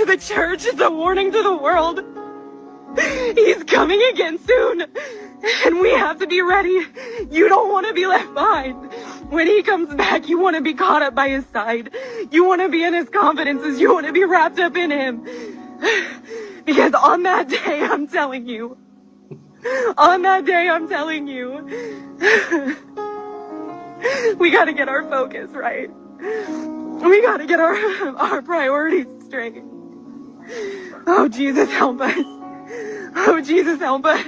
to the church. It's a warning to the world. He's coming again soon, and we have to be ready. You don't want to be left behind. When he comes back, you want to be caught up by his side. You want to be in his confidences. You want to be wrapped up in him. Because on that day, I'm telling you, we got to get our focus right. We got to get our priorities straight. Oh, Jesus, help us. Oh, Jesus, help us.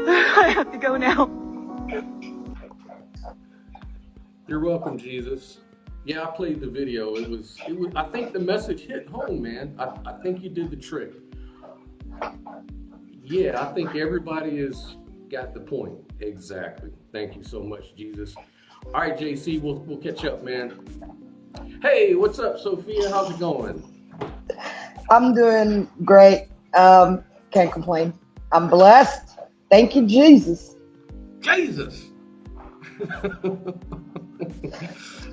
I have to go now. You're welcome, Jesus. Yeah, I played the video. It was. I think the message hit home, man. I think you did the trick. Yeah, I think everybody has got the point. Exactly. Thank you so much, Jesus. All right, JC, we'll catch up, man. Hey, what's up, Sophia? How's it going? I'm doing great. Can't complain. I'm blessed. Thank you, Jesus. Jesus.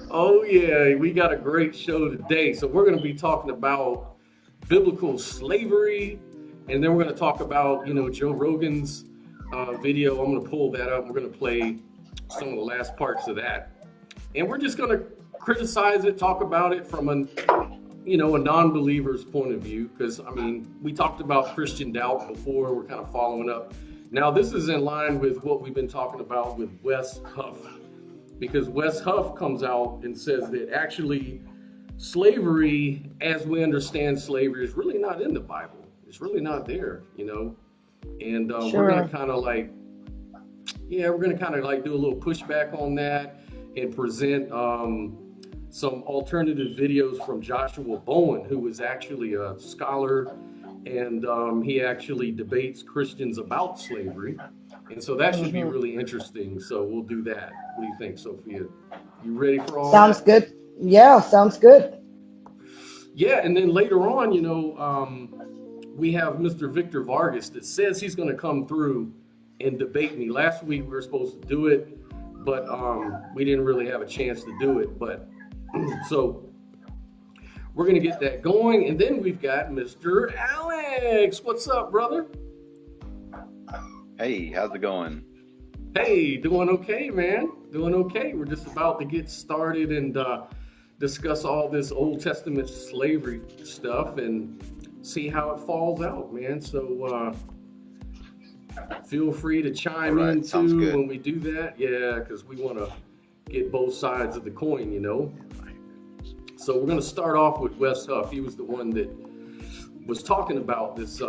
Oh yeah, we got a great show today. So we're going to be talking about biblical slavery, and then we're going to talk about, Joe Rogan's video. I'm going to pull that up. We're going to play some of the last parts of that, and we're just going to criticize it, talk about it from a non-believer's point of view, because we talked about Christian doubt before. We're kind of following up. Now this is in line with what we've been talking about with Wes Huff, because Wes Huff comes out and says that actually slavery, as we understand slavery, is really not in the Bible. It's really not there, and Sure. we're going to kind of do a little pushback on that and present some alternative videos from Joshua Bowen, who is actually a scholar, and he actually debates Christians about slavery. And so that should be really interesting. So we'll do that. What do you think, Sophia? You ready for all Sounds that? good. Yeah, sounds good. Yeah, and then later on, we have Mr. Victor Vargas that says he's going to come through and debate me. Last week we were supposed to do it, but we didn't really have a chance to do it. But so we're going to get that going. And then we've got Mr. Alex. What's up, brother? Hey, how's it going? Hey, doing okay, man. Doing okay. We're just about to get started and discuss all this Old Testament slavery stuff and see how it falls out, man. So feel free to chime in too when we do that. Yeah, because we want to get both sides of the coin, So we're going to start off with Wes Huff. He was the one that was talking about this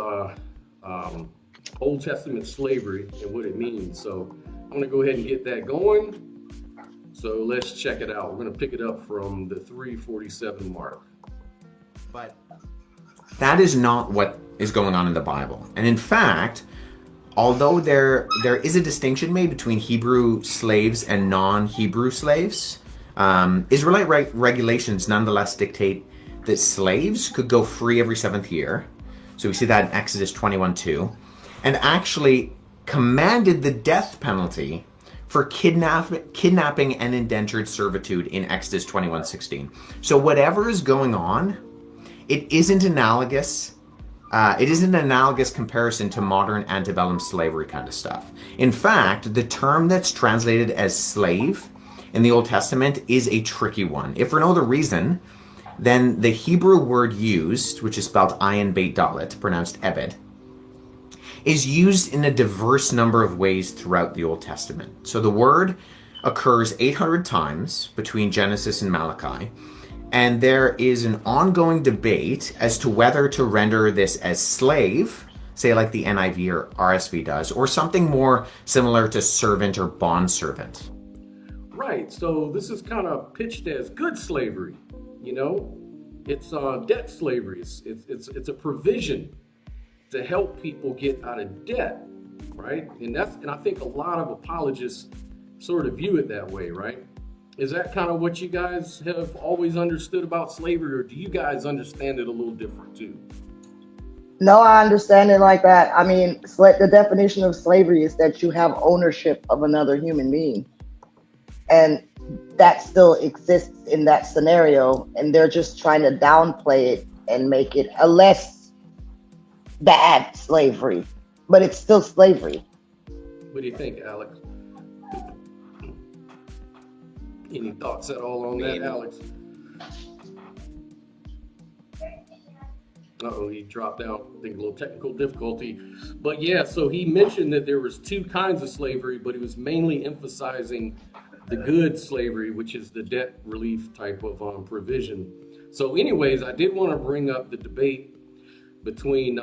Old Testament slavery and what it means. So I'm going to go ahead and get that going. So let's check it out. We're going to pick it up from the 3:47 mark. But that is not what is going on in the Bible. And in fact, although there is a distinction made between Hebrew slaves and non-Hebrew slaves, Israelite regulations nonetheless dictate that slaves could go free every 7th year. So we see that in Exodus 21:2, and actually commanded the death penalty for kidnapping and indentured servitude in Exodus 21:16. So whatever is going on, it isn't analogous. It isn't an analogous comparison to modern antebellum slavery kind of stuff. In fact, the term that's translated as slave in the Old Testament is a tricky one. If for no other reason, then the Hebrew word used, which is spelled ayin beit dalet, pronounced ebed, is used in a diverse number of ways throughout the Old Testament. So the word occurs 800 times between Genesis and Malachi, and there is an ongoing debate as to whether to render this as slave, say like the NIV or RSV does, or something more similar to servant or bondservant. Right, so this is kind of pitched as good slavery, It's debt slavery. It's a provision to help people get out of debt, right? And I think a lot of apologists sort of view it that way, right? Is that kind of what you guys have always understood about slavery, or do you guys understand it a little different too? No, I understand it like that. The definition of slavery is that you have ownership of another human being. And that still exists in that scenario, and they're just trying to downplay it and make it a less bad slavery, but it's still slavery. What do you think, Alex? Any thoughts at all on that, Alex? Uh-oh, he dropped out. I think a little technical difficulty. But yeah, so he mentioned that there was two kinds of slavery, but he was mainly emphasizing the good slavery, which is the debt relief type of provision. So anyways, I did want to bring up the debate between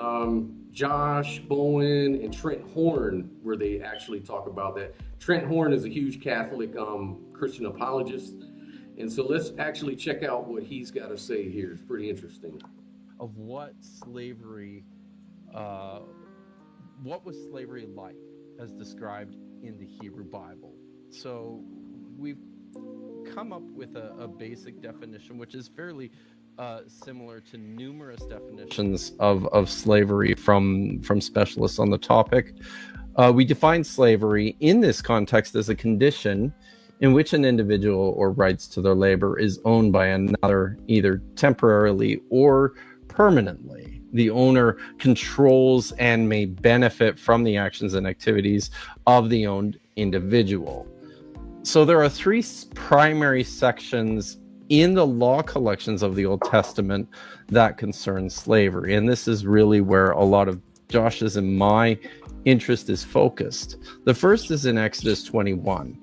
Josh Bowen and Trent Horn, where they actually talk about that. Trent Horn is a huge Catholic Christian apologist. And so let's actually check out what he's got to say here. It's pretty interesting. Of what slavery, what was slavery like as described in the Hebrew Bible? So we've come up with a basic definition, which is fairly similar to numerous definitions of slavery from specialists on the topic. We define slavery in this context as a condition in which an individual or rights to their labor is owned by another, either temporarily or permanently. The owner controls and may benefit from the actions and activities of the owned individual. So there are three primary sections in the law collections of the Old Testament that concern slavery. And this is really where a lot of Josh's and my interest is focused. The first is in Exodus 21.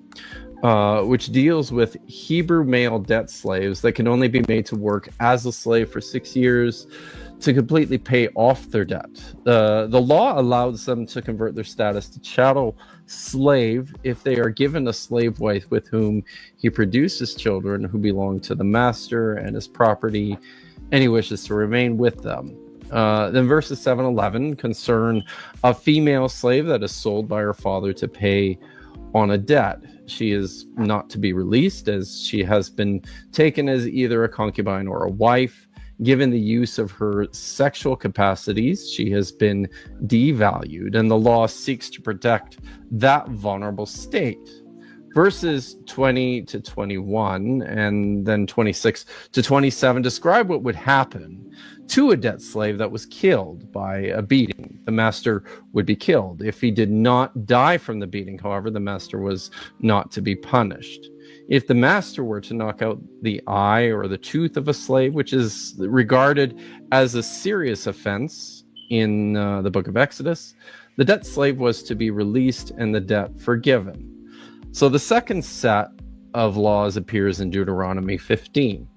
Which deals with Hebrew male debt slaves that can only be made to work as a slave for 6 years to completely pay off their debt. The law allows them to convert their status to chattel slave if they are given a slave wife with whom he produces children who belong to the master and his property, and he wishes to remain with them. Then verses 7-11 concern a female slave that is sold by her father to pay on a debt. She is not to be released, as she has been taken as either a concubine or a wife. Given the use of her sexual capacities, she has been devalued, and the law seeks to protect that vulnerable state. Verses 20-21 and then 26-27 describe what would happen to a debt slave that was killed by a beating. The master would be killed. If he did not die from the beating, however, the master was not to be punished. If the master were to knock out the eye or the tooth of a slave, which is regarded as a serious offense in the book of Exodus, the debt slave was to be released and the debt forgiven. So the second set of laws appears in Deuteronomy 15.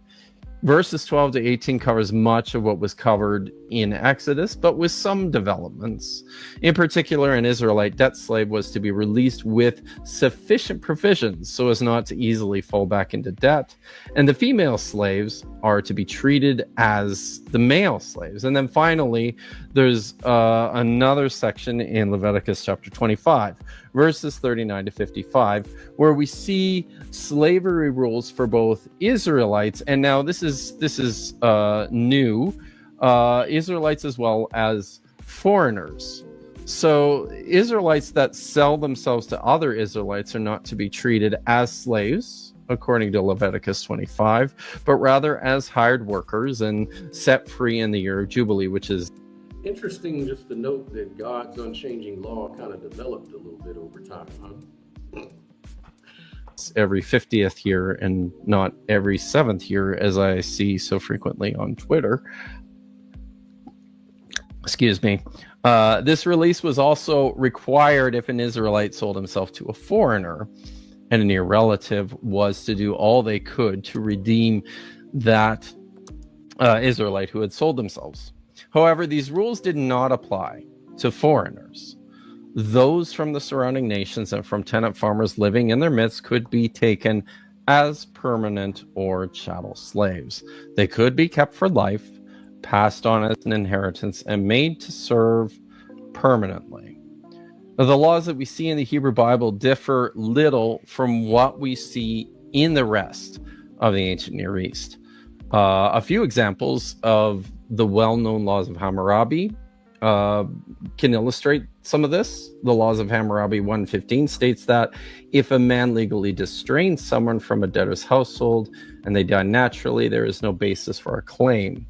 Verses 12-18 covers much of what was covered in Exodus, but with some developments. In particular, an Israelite debt slave was to be released with sufficient provisions so as not to easily fall back into debt, and the female slaves are to be treated as the male slaves. And then finally, there's another section in Leviticus chapter 25, verses 39-55, where we see slavery rules for both Israelites, and now this is new, Israelites as well as foreigners. So Israelites that sell themselves to other Israelites are not to be treated as slaves, according to Leviticus 25, but rather as hired workers and set free in the year of Jubilee, which is interesting just to note that God's unchanging law kind of developed a little bit over time, huh? Every 50th year and not every 7th year, as I see so frequently on Twitter. Excuse me. This release was also required if an Israelite sold himself to a foreigner, and a near relative was to do all they could to redeem that Israelite who had sold themselves. However, these rules did not apply to foreigners. Those from the surrounding nations and from tenant farmers living in their midst could be taken as permanent or chattel slaves. They could be kept for life, passed on as an inheritance, and made to serve permanently. Now, the laws that we see in the Hebrew Bible differ little from what we see in the rest of the ancient Near East. A few examples of the well-known laws of Hammurabi can illustrate some of this. The Laws of Hammurabi 115 states that if a man legally distrains someone from a debtor's household and they die naturally, there is no basis for a claim.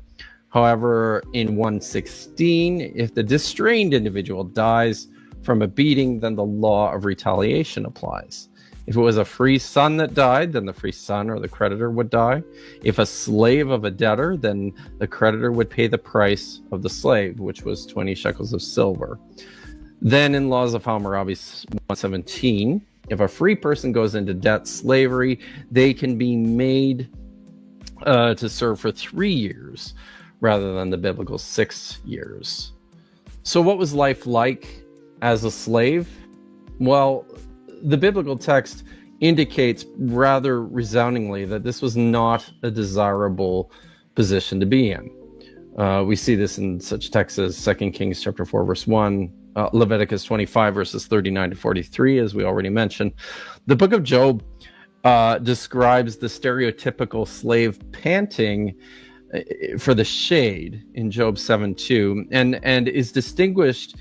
However, in 116, if the distrained individual dies from a beating, then the law of retaliation applies. If it was a free son that died, then the free son or the creditor would die. If a slave of a debtor, then the creditor would pay the price of the slave, which was 20 shekels of silver. Then in Laws of Hammurabi 117, if a free person goes into debt slavery, they can be made to serve for 3 years rather than the biblical 6 years. So what was life like as a slave? Well, the biblical text indicates rather resoundingly that this was not a desirable position to be in. We see this in such texts as 2 Kings chapter 4, verse 1, Leviticus 25, verses 39 to 43, as we already mentioned. The book of Job describes the stereotypical slave panting for the shade in Job 7:2, and is distinguished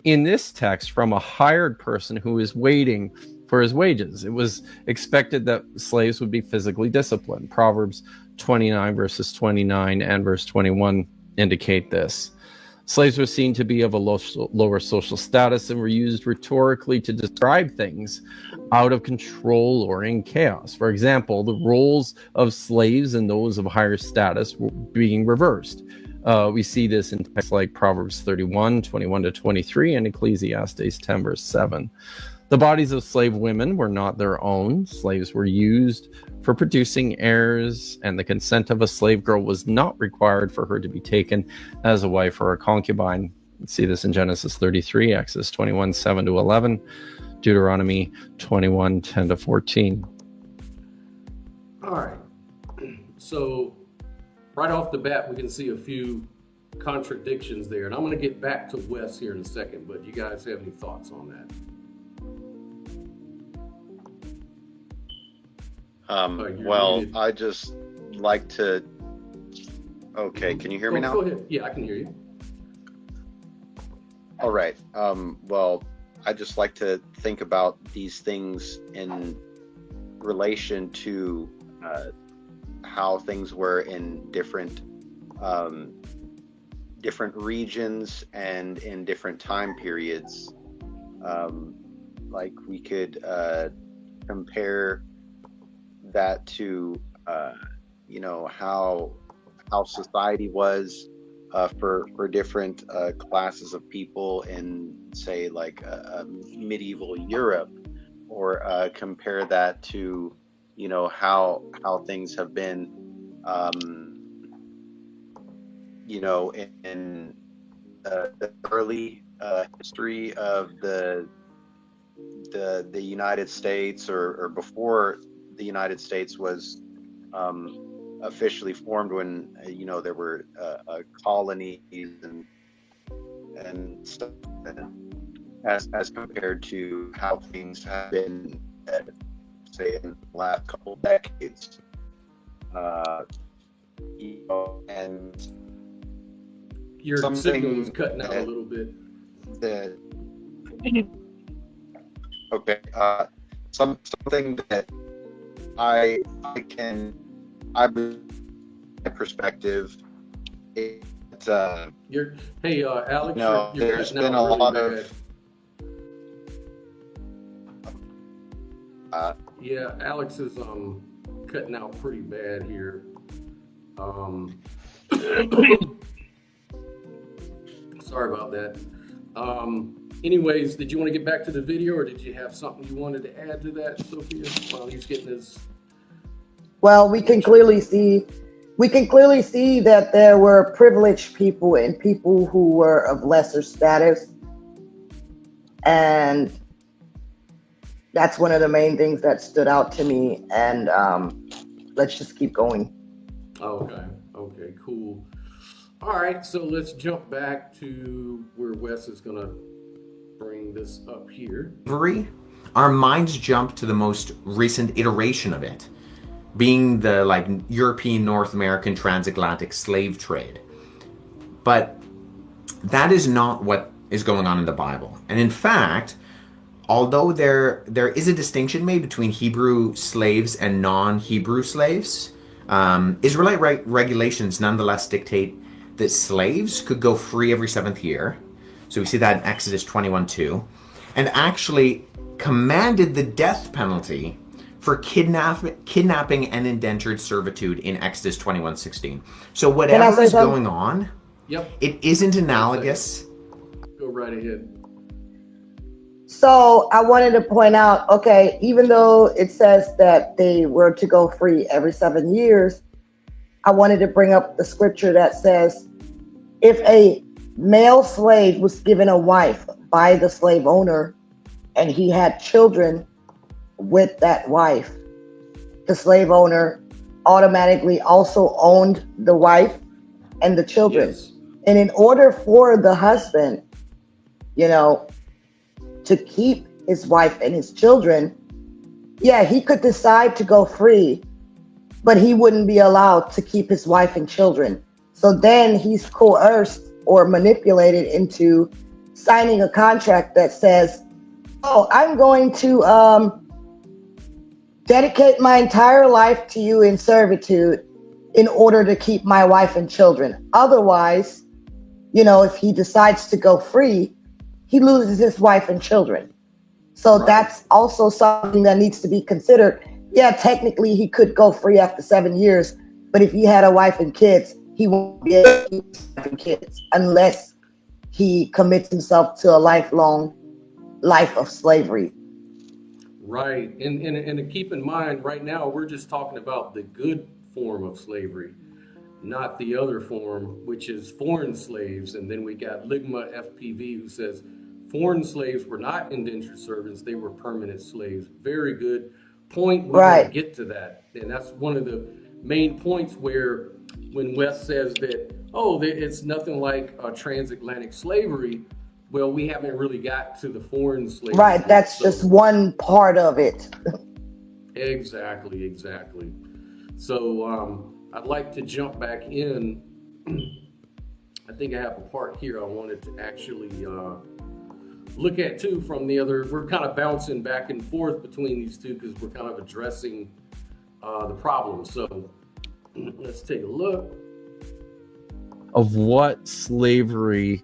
in this text from a hired person who is waiting for his wages. It was expected that slaves would be physically disciplined. Proverbs 29 verses 29 and verse 21 indicate this. Slaves were seen to be of a lower social status and were used rhetorically to describe things out of control or in chaos. For example, the roles of slaves and those of higher status were being reversed. We see this in texts like Proverbs 31, 21 to 23, and Ecclesiastes 10, verse 7. The bodies of slave women were not their own. Slaves were used for producing heirs, and the consent of a slave girl was not required for her to be taken as a wife or a concubine. We see this in Genesis 33, Exodus 21, 7 to 11, Deuteronomy 21, 10 to 14. All right. So right off the bat, we can see a few contradictions there. And I'm going to get back to Wes here in a second, but you guys have any thoughts on that? Well, I just like to... Okay, can you hear me now? Go ahead. Yeah, I can hear you. All right. Well, I just like to think about these things in relation to how things were in different regions and in different time periods. Like we could compare that to how society was for different classes of people in, say, like medieval Europe, or compare that to how things have been in the early history of the United States, or before the United States was officially formed, when there were colonies and stuff, as compared to how things have been, say, in the last couple of decades. And your signal is cutting out a little bit. Okay. Something that my perspective, it's Alex, there's been a lot of Alex is cutting out pretty bad here. Sorry about that. Anyways, did you want to get back to the video, or did you have something you wanted to add to that, Sophia, while he's getting his... Well, we can clearly see that there were privileged people and people who were of lesser status. And that's one of the main things that stood out to me. And let's just keep going. Okay, cool. All right, so let's jump back to where Wes is going to bring this up here. Our minds jump to the most recent iteration of it, being the European North American transatlantic slave trade. But that is not what is going on in the Bible. And in fact, although there is a distinction made between Hebrew slaves and non-Hebrew slaves, Israelite regulations nonetheless dictate that slaves could go free every 7th year. So we see that in Exodus 21:2, and actually commanded the death penalty for kidnapping and indentured servitude in Exodus 21:16. So whatever is going on, Yep. it isn't analogous. Go right ahead. So I wanted to point out, okay, even though it says that they were to go free every 7 years, I wanted to bring up the scripture that says, if a male slave was given a wife by the slave owner and he had children with that wife, the slave owner automatically also owned the wife and the children. Yes. And in order for the husband, to keep his wife and his children, yeah, he could decide to go free, but he wouldn't be allowed to keep his wife and children. So then he's coerced or manipulated into signing a contract that says, oh, I'm going to dedicate my entire life to you in servitude in order to keep my wife and children. Otherwise, if he decides to go free, he loses his wife and children. So that's also something that needs to be considered. Yeah, technically he could go free after 7 years, but if he had a wife and kids, he won't be able to keep his wife and kids unless he commits himself to a lifelong life of slavery. Right. And to keep in mind, right now, we're just talking about the good form of slavery, not the other form, which is foreign slaves. And then we got Ligma FPV, who says foreign slaves were not indentured servants, they were permanent slaves. Very good point. We're going to get to that. And that's one of the main points where when Wes says that, it's nothing like transatlantic slavery, well, we haven't really got to the foreign slavery. Right, that's just one part of it. Exactly. So I'd like to jump back in. I think I have a part here I wanted to actually look at too from the other. We're kind of bouncing back and forth between these two because we're kind of addressing the problem. So let's take a look. Of what slavery,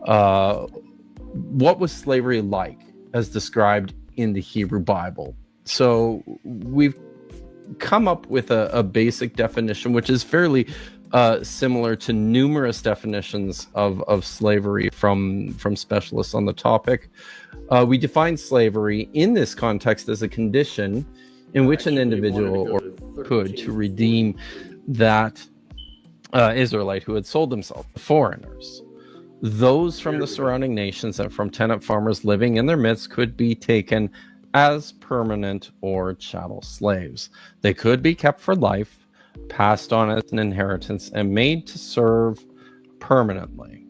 what was slavery like as described in the Hebrew Bible? So we've come up with a basic definition, which is fairly similar to numerous definitions of slavery from specialists on the topic. We define slavery in this context as a condition in which an individual could to redeem that Israelite who had sold himself to foreigners. Those from the surrounding nations and from tenant farmers living in their midst could be taken as permanent or chattel slaves. They could be kept for life, passed on as an inheritance, and made to serve permanently.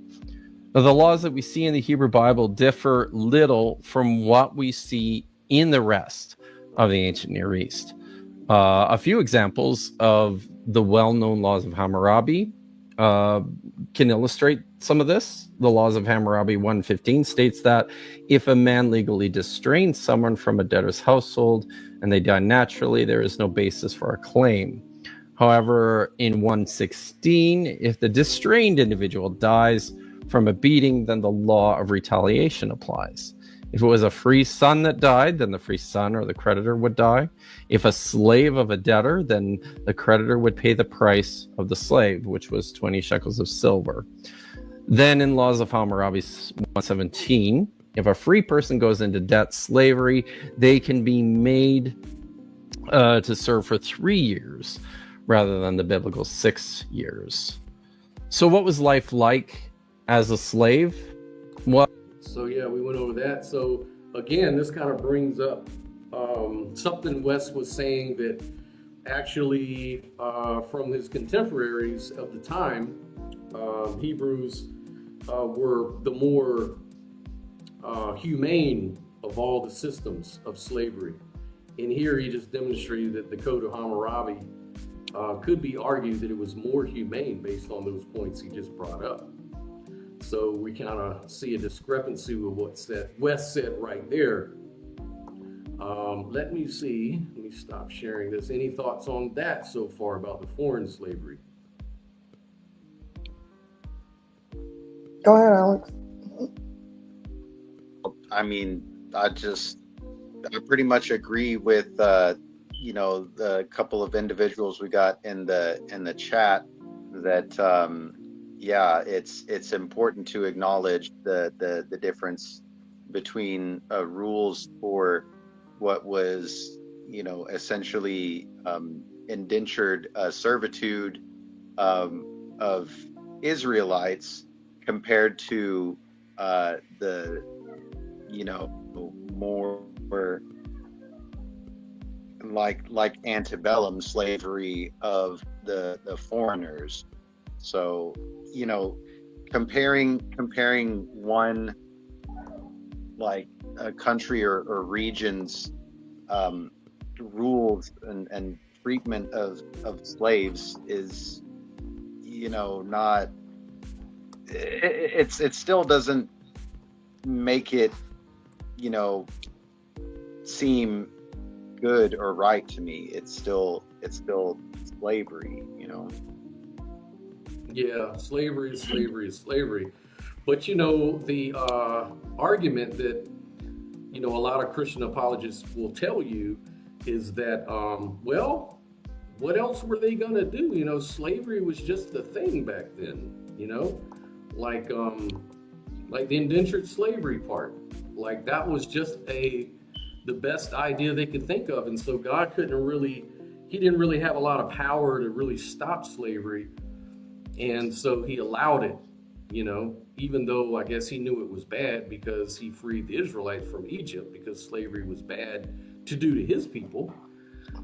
Now, the laws that we see in the Hebrew Bible differ little from what we see in the rest of the ancient Near East. A few examples of the well-known laws of Hammurabi can illustrate some of this. The laws of Hammurabi 1:15 states that if a man legally distrains someone from a debtor's household and they die naturally, there is no basis for a claim. However, in 1:16, if the distrained individual dies from a beating, then the law of retaliation applies. If it was a free son that died, then the free son or the creditor would die. If a slave of a debtor, then the creditor would pay the price of the slave, which was 20 shekels of silver. Then in laws of Hammurabi 1:17, if a free person goes into debt slavery, they can be made to serve for 3 years rather than the biblical 6 years. So what was life like as a slave? Well, So yeah, we went over that. So again, this kind of brings up something Wes was saying that actually from his contemporaries of the time, Hebrews were the more humane of all the systems of slavery. And here he just demonstrated that the Code of Hammurabi could be argued that it was more humane based on those points he just brought up. So we kind of see a discrepancy with what Wes said right there. Let me see. Let me stop sharing this. Any thoughts on that so far about the foreign slavery? Go ahead, Alex. I mean, I pretty much agree with you know, the couple of individuals we got in the chat that yeah, it's important to acknowledge the difference between rules for what was, you know, essentially indentured servitude of Israelites compared to the, you know, more like antebellum slavery of the foreigners. So, you know, comparing one, like a country or region's rules and treatment of slaves is, you know, not, it still doesn't make it, you know, seem good or right to me. It's still slavery, you know. Yeah, slavery is slavery is slavery. But you know, the argument that, you know, a lot of Christian apologists will tell you is that, well, what else were they gonna do? You know, slavery was just the thing back then, you know, like the indentured slavery part, like that was just the best idea they could think of. And so God he didn't really have a lot of power to really stop slavery. And so he allowed it, you know, even though I guess he knew it was bad because he freed the Israelites from Egypt because slavery was bad to do to his people,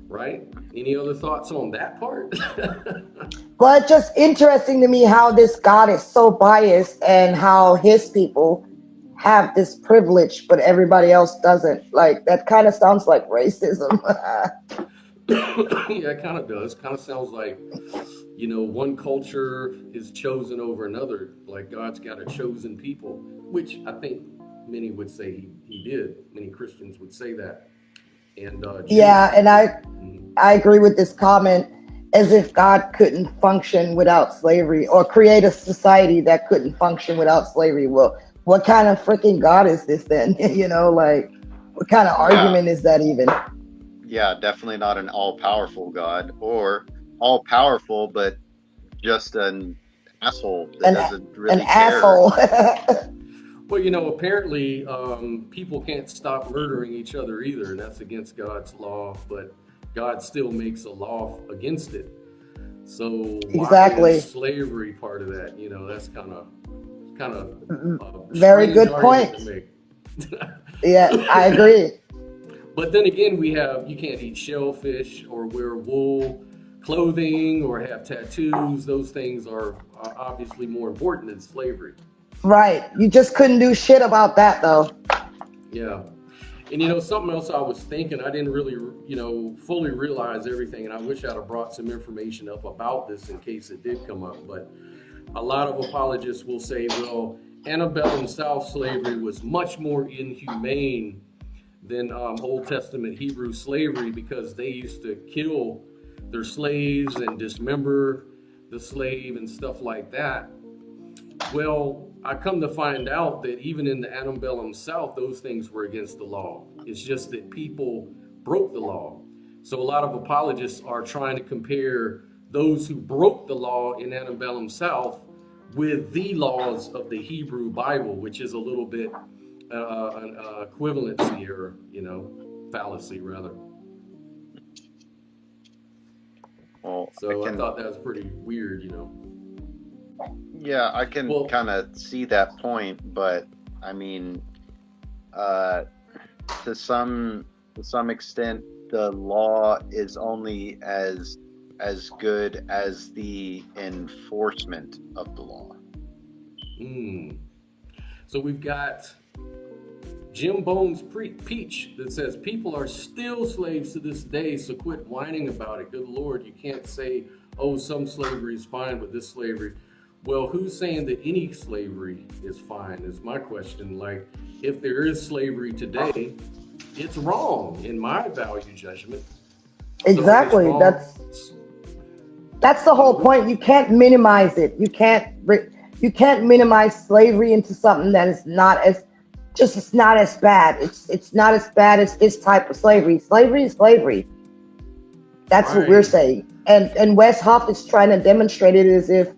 right? Any other thoughts on that part? Well, it's just interesting to me how this God is so biased and how his people have this privilege, but everybody else doesn't. Like, that kind of sounds like racism. Yeah, it kind of does. Kind of sounds like, you know, one culture is chosen over another, like God's got a chosen people, which I think many would say he did. Many Christians would say that. And Yeah, and I agree with this comment, as if God couldn't function without slavery or create a society that couldn't function without slavery. Well, what kind of freaking God is this then? You know, like, what kind of argument is that even? Yeah, definitely not an all-powerful God, or all-powerful, but just an asshole that doesn't really care. Asshole. Well, you know, apparently people can't stop murdering each other either, and that's against God's law, but God still makes a law against it. So why is slavery part of that? You know, that's kind of very good point. Yeah, I agree. But then again, you can't eat shellfish or wear wool clothing or have tattoos. Those things are obviously more important than slavery. Right. You just couldn't do shit about that, though. Yeah. And, you know, something else I was thinking, I didn't really, you know, fully realize everything. And I wish I'd have brought some information up about this in case it did come up. But a lot of apologists will say, well, antebellum South slavery was much more inhumane than Old Testament Hebrew slavery because they used to kill their slaves and dismember the slave and stuff like that. Well, I come to find out that even in the antebellum South, those things were against the law. It's just that people broke the law. So a lot of apologists are trying to compare those who broke the law in antebellum South with the laws of the Hebrew Bible, which is a little bit an equivalency or, you know, fallacy rather. Well, so I thought that was pretty weird, you know. Yeah, I can kind of see that point, but I mean, to some extent, the law is only as good as the enforcement of the law. So we've got Jim Bones Peach that says people are still slaves to this day, so quit whining about it. Good Lord, you can't say, oh, some slavery is fine, but this slavery. Well, who's saying that any slavery is fine is my question. Like, if there is slavery today, it's wrong in my value judgment. Exactly. So That's the whole point. You can't minimize it. You can't minimize slavery into something that is not as it's not as bad. It's not as bad as this type of slavery. Slavery is slavery. That's what we're saying. And Wes Huff is trying to demonstrate it as if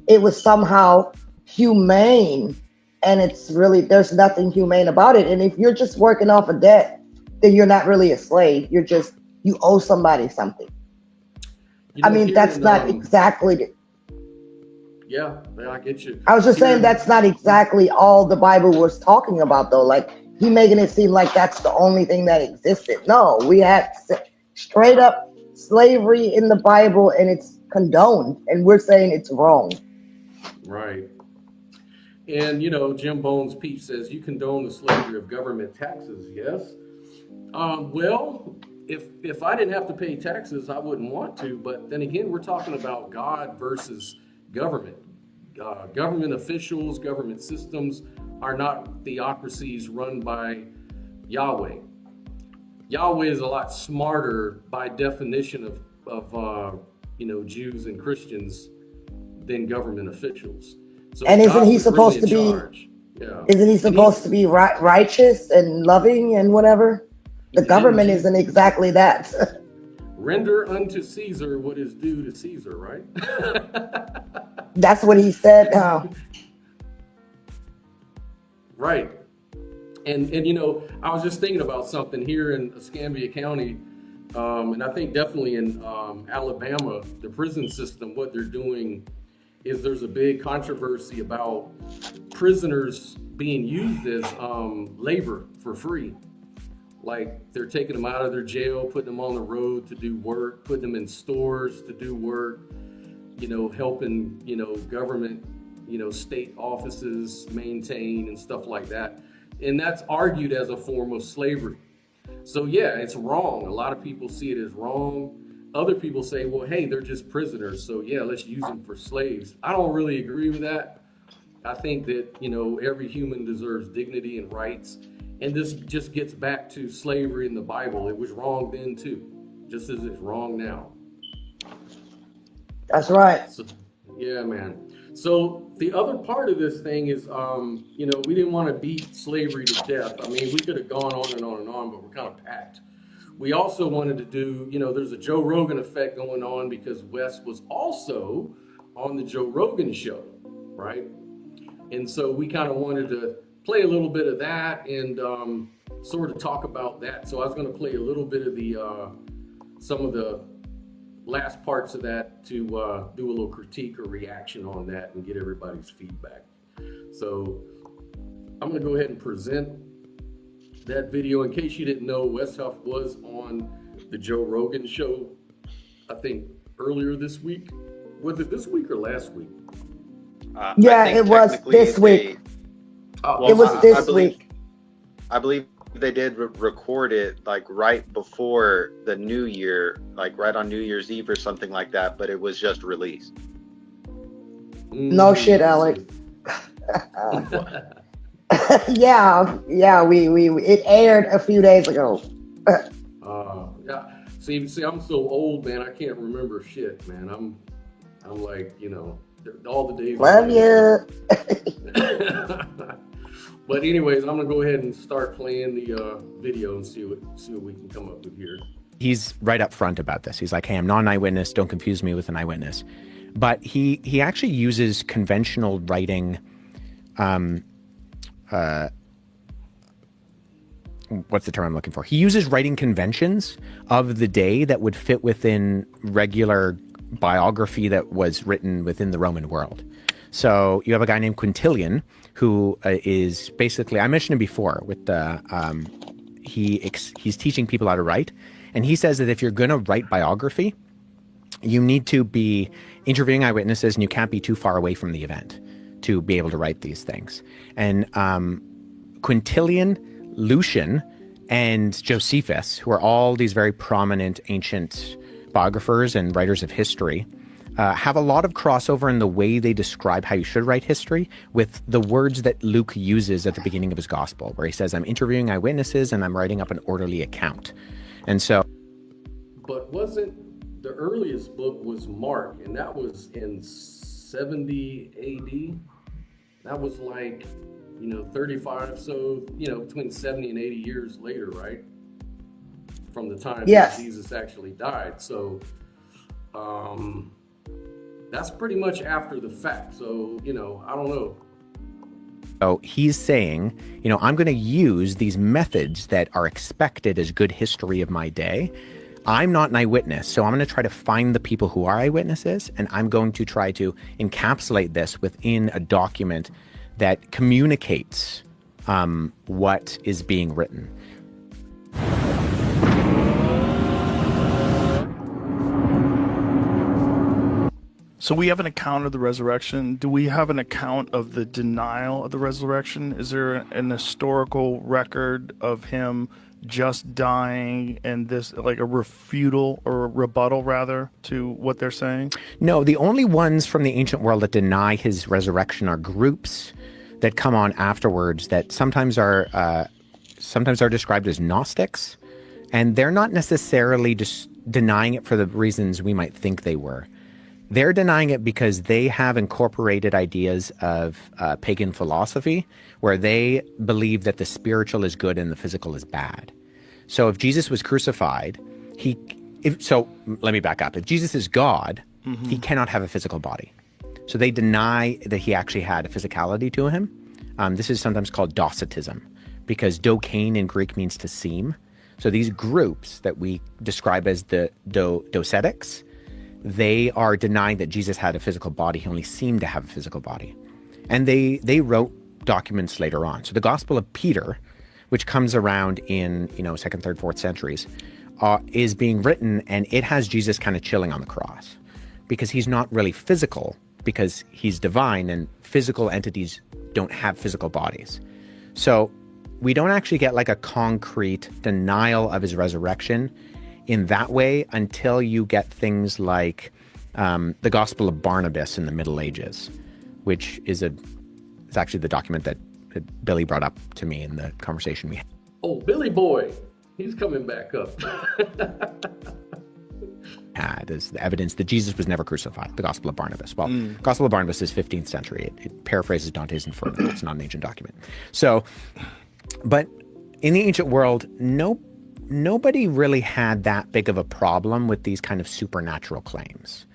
it was somehow humane, and it's really, there's nothing humane about it. And if you're just working off a debt, then you're not really a slave. You owe somebody something. I mean, that's not exactly. Yeah, I get you. I was just saying that's not exactly all the Bible was talking about, though. Like, he making it seem like that's the only thing that existed. No, we had straight up slavery in the Bible, and it's condoned, and we're saying it's wrong. Right. And, Jim Bones Pete says, you condone the slavery of government taxes, yes? Well, if I didn't have to pay taxes, I wouldn't want to. But then again, we're talking about God versus government. Government officials, government systems are not theocracies run by Yahweh. Yahweh is a lot smarter by definition of Jews and Christians than government officials. So and isn't he supposed to be? Yeah. Isn't he supposed to be righteous and loving and whatever? The government isn't exactly that. Render unto Caesar what is due to Caesar, right? That's what he said. Right. And I was just thinking about something here in Escambia County, and I think definitely in Alabama, the prison system, what they're doing is there's a big controversy about prisoners being used as labor for free. Like, they're taking them out of their jail, putting them on the road to do work, putting them in stores to do work, helping, government, state offices maintain and stuff like that. And that's argued as a form of slavery. So yeah, it's wrong. A lot of people see it as wrong. Other people say, well, hey, they're just prisoners, so yeah, let's use them for slaves. I don't really agree with that. I think that, every human deserves dignity and rights. And this just gets back to slavery in the Bible. It was wrong then too, just as it's wrong now. That's right. So, yeah, man. So the other part of this thing is, we didn't want to beat slavery to death. I mean, we could have gone on and on and on, but we're kind of packed. We also wanted to do, there's a Joe Rogan effect going on because Wes was also on the Joe Rogan show, right? And so we kind of wanted to play a little bit of that and sort of talk about that. So I was going to play a little bit of the some of the last parts of that to do a little critique or reaction on that and get everybody's feedback. So I'm going to go ahead and present that video. In case you didn't know, Wes Huff was on the Joe Rogan show, I think earlier this week. Was it this week or last week? Yeah, it was this week. It was this week. I believe they did record it like right before the New Year, like right on New Year's Eve or something like that, but it was just released. No shit, Alex. Yeah, we it aired a few days ago. Yeah. See, I'm so old, man. I can't remember shit, man. I'm like, all the days. Love you. But anyways, I'm gonna go ahead and start playing the video and see what we can come up with here. He's right up front about this. He's like, hey, I'm not an eyewitness. Don't confuse me with an eyewitness. But he actually uses conventional writing. What's the term I'm looking for? He uses writing conventions of the day that would fit within regular biography that was written within the Roman world. So you have a guy named Quintilian who is basically, I mentioned him before with the, he's teaching people how to write. And he says that if you're going to write biography, you need to be interviewing eyewitnesses and you can't be too far away from the event to be able to write these things. And Quintilian, Lucian, and Josephus, who are all these very prominent ancient biographers and writers of history, have a lot of crossover in the way they describe how you should write history with the words that Luke uses at the beginning of his gospel, where he says, I'm interviewing eyewitnesses and I'm writing up an orderly account. And so... But wasn't the earliest book was Mark, and that was in 70 AD? That was like, 35, so, between 70 and 80 years later, right? From the time that Jesus actually died. So, that's pretty much after the fact. So, I don't know. So he's saying, I'm going to use these methods that are expected as good history of my day. I'm not an eyewitness, so I'm going to try to find the people who are eyewitnesses, and I'm going to try to encapsulate this within a document that communicates what is being written. So we have an account of the resurrection. Do we have an account of the denial of the resurrection? Is there an historical record of him just dying and this, like a refutal or a rebuttal rather to what they're saying? No, the only ones from the ancient world that deny his resurrection are groups that come on afterwards that sometimes are described as Gnostics, and they're not necessarily just denying it for the reasons we might think they were. They're denying it because they have incorporated ideas of pagan philosophy where they believe that the spiritual is good and the physical is bad. So if Jesus was crucified, let me back up. If Jesus is God, he cannot have a physical body. So they deny that he actually had a physicality to him. This is sometimes called Docetism, because dokein in Greek means to seem. So these groups that we describe as the docetics, they are denying that Jesus had a physical body. He only seemed to have a physical body. And they wrote documents later on. So the Gospel of Peter, which comes around in, 2nd, 3rd, 4th centuries, is being written, and it has Jesus kind of chilling on the cross because he's not really physical, because he's divine, and physical entities don't have physical bodies. So we don't actually get like a concrete denial of his resurrection in that way until you get things like the Gospel of Barnabas in the Middle Ages, which is it's actually the document that Billy brought up to me in the conversation we had. Oh, Billy boy, he's coming back up. Is the evidence that Jesus was never crucified, the Gospel of Barnabas. Well, Gospel of Barnabas is 15th century. It paraphrases Dante's Inferno. It's not an ancient document. So, but in the ancient world, nobody really had that big of a problem with these kind of supernatural claims.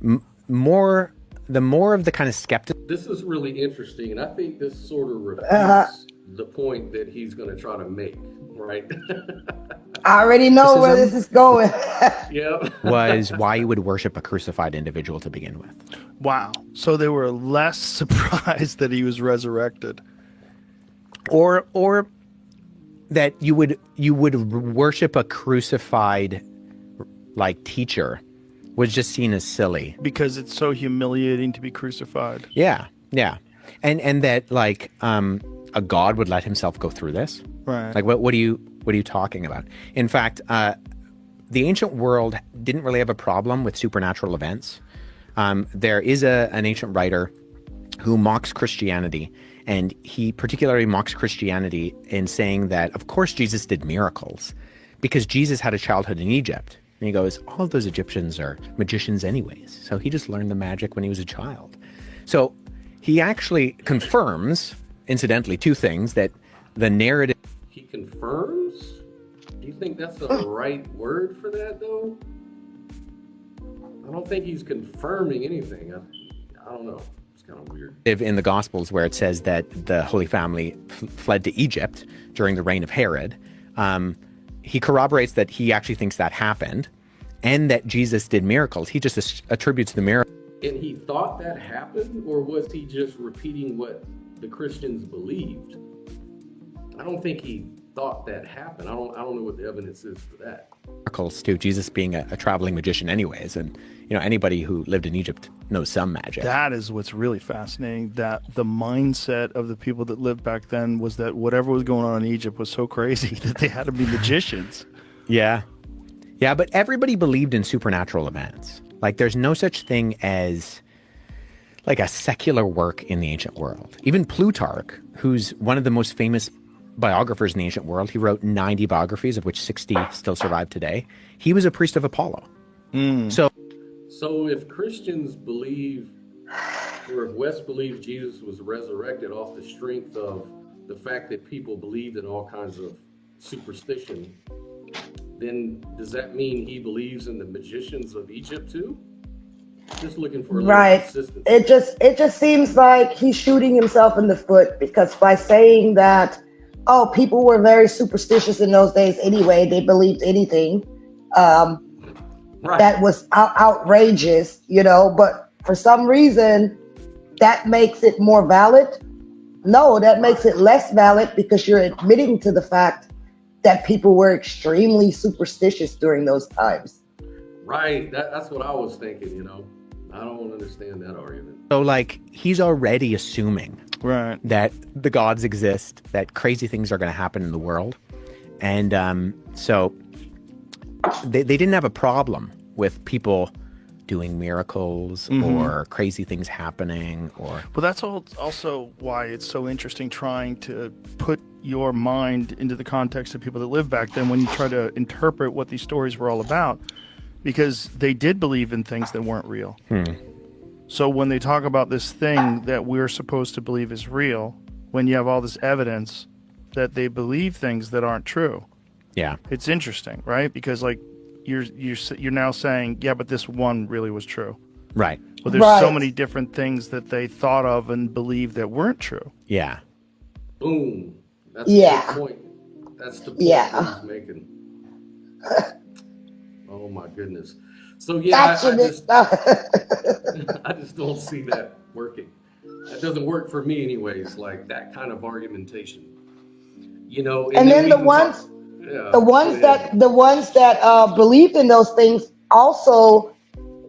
The more of the kind of skepticism. This is really interesting, and I think this sort of refutes the point that he's going to try to make, right? I already know where this is going. Yeah. Was why you would worship a crucified individual to begin with. Wow. So they were less surprised that he was resurrected. Or that you would worship a crucified like teacher was just seen as silly. Because it's so humiliating to be crucified. Yeah. And that like a god would let himself go through this. Right. Like what are you talking about? In fact, the ancient world didn't really have a problem with supernatural events. There is an ancient writer who mocks Christianity, and he particularly mocks Christianity in saying that, of course, Jesus did miracles because Jesus had a childhood in Egypt. And he goes, all of those Egyptians are magicians anyways. So he just learned the magic when he was a child. So he actually confirms, incidentally, two things, that the narrative... He confirms? Do you think that's the right word for that, though? I don't think he's confirming anything. I don't know. It's kind of weird. In the Gospels, where it says that the Holy Family fled to Egypt during the reign of Herod, he corroborates that he actually thinks that happened and that Jesus did miracles. He just attributes the miracle. And he thought that happened, or was he just repeating what the Christians believed? I don't think he thought that happened. I don't know what the evidence is for that. Miracles to Jesus being a traveling magician anyways, and anybody who lived in Egypt knows some magic. That is what's really fascinating, that the mindset of the people that lived back then was that whatever was going on in Egypt was so crazy that they had to be magicians. Yeah, but everybody believed in supernatural events. Like there's no such thing as like a secular work in the ancient world. Even Plutarch, who's one of the most famous biographers in the ancient world, he wrote 90 biographies, of which 60 still survive today. He was a priest of Apollo. So if Christians believe, or if Wes believes Jesus was resurrected off the strength of the fact that people believed in all kinds of superstition, then does that mean he believes in the magicians of Egypt too? Just looking for a little Right. consistency. It just seems like he's shooting himself in the foot, because by saying that, oh, people were very superstitious in those days anyway, they believed anything. Right. That was outrageous, you know, but for some reason that makes it more valid. No, that makes it less valid, because you're admitting to the fact that people were extremely superstitious during those times. Right. That's what I was thinking, you know. I don't understand that argument. So like he's already assuming Right. that the gods exist, that crazy things are going to happen in the world. And so they didn't have a problem with people doing miracles or crazy things happening or... Well, that's also why it's so interesting trying to put your mind into the context of people that lived back then when you try to interpret what these stories were all about, because they did believe in things that weren't real. So when they talk about this thing that we're supposed to believe is real, when you have all this evidence that they believe things that aren't true, Yeah. it's interesting, right? Because like you're now saying, yeah, but this one really was true. Right. Well, there's so Right. many different things that they thought of and believed that weren't true. Yeah. Boom. That's Yeah. a good point. That's the point Yeah. he's making. Oh my goodness. So yeah, That's I just don't see that working. That doesn't work for me anyways, like that kind of argumentation. You know, And then we the can ones talk- yeah, the ones yeah. that believed in those things also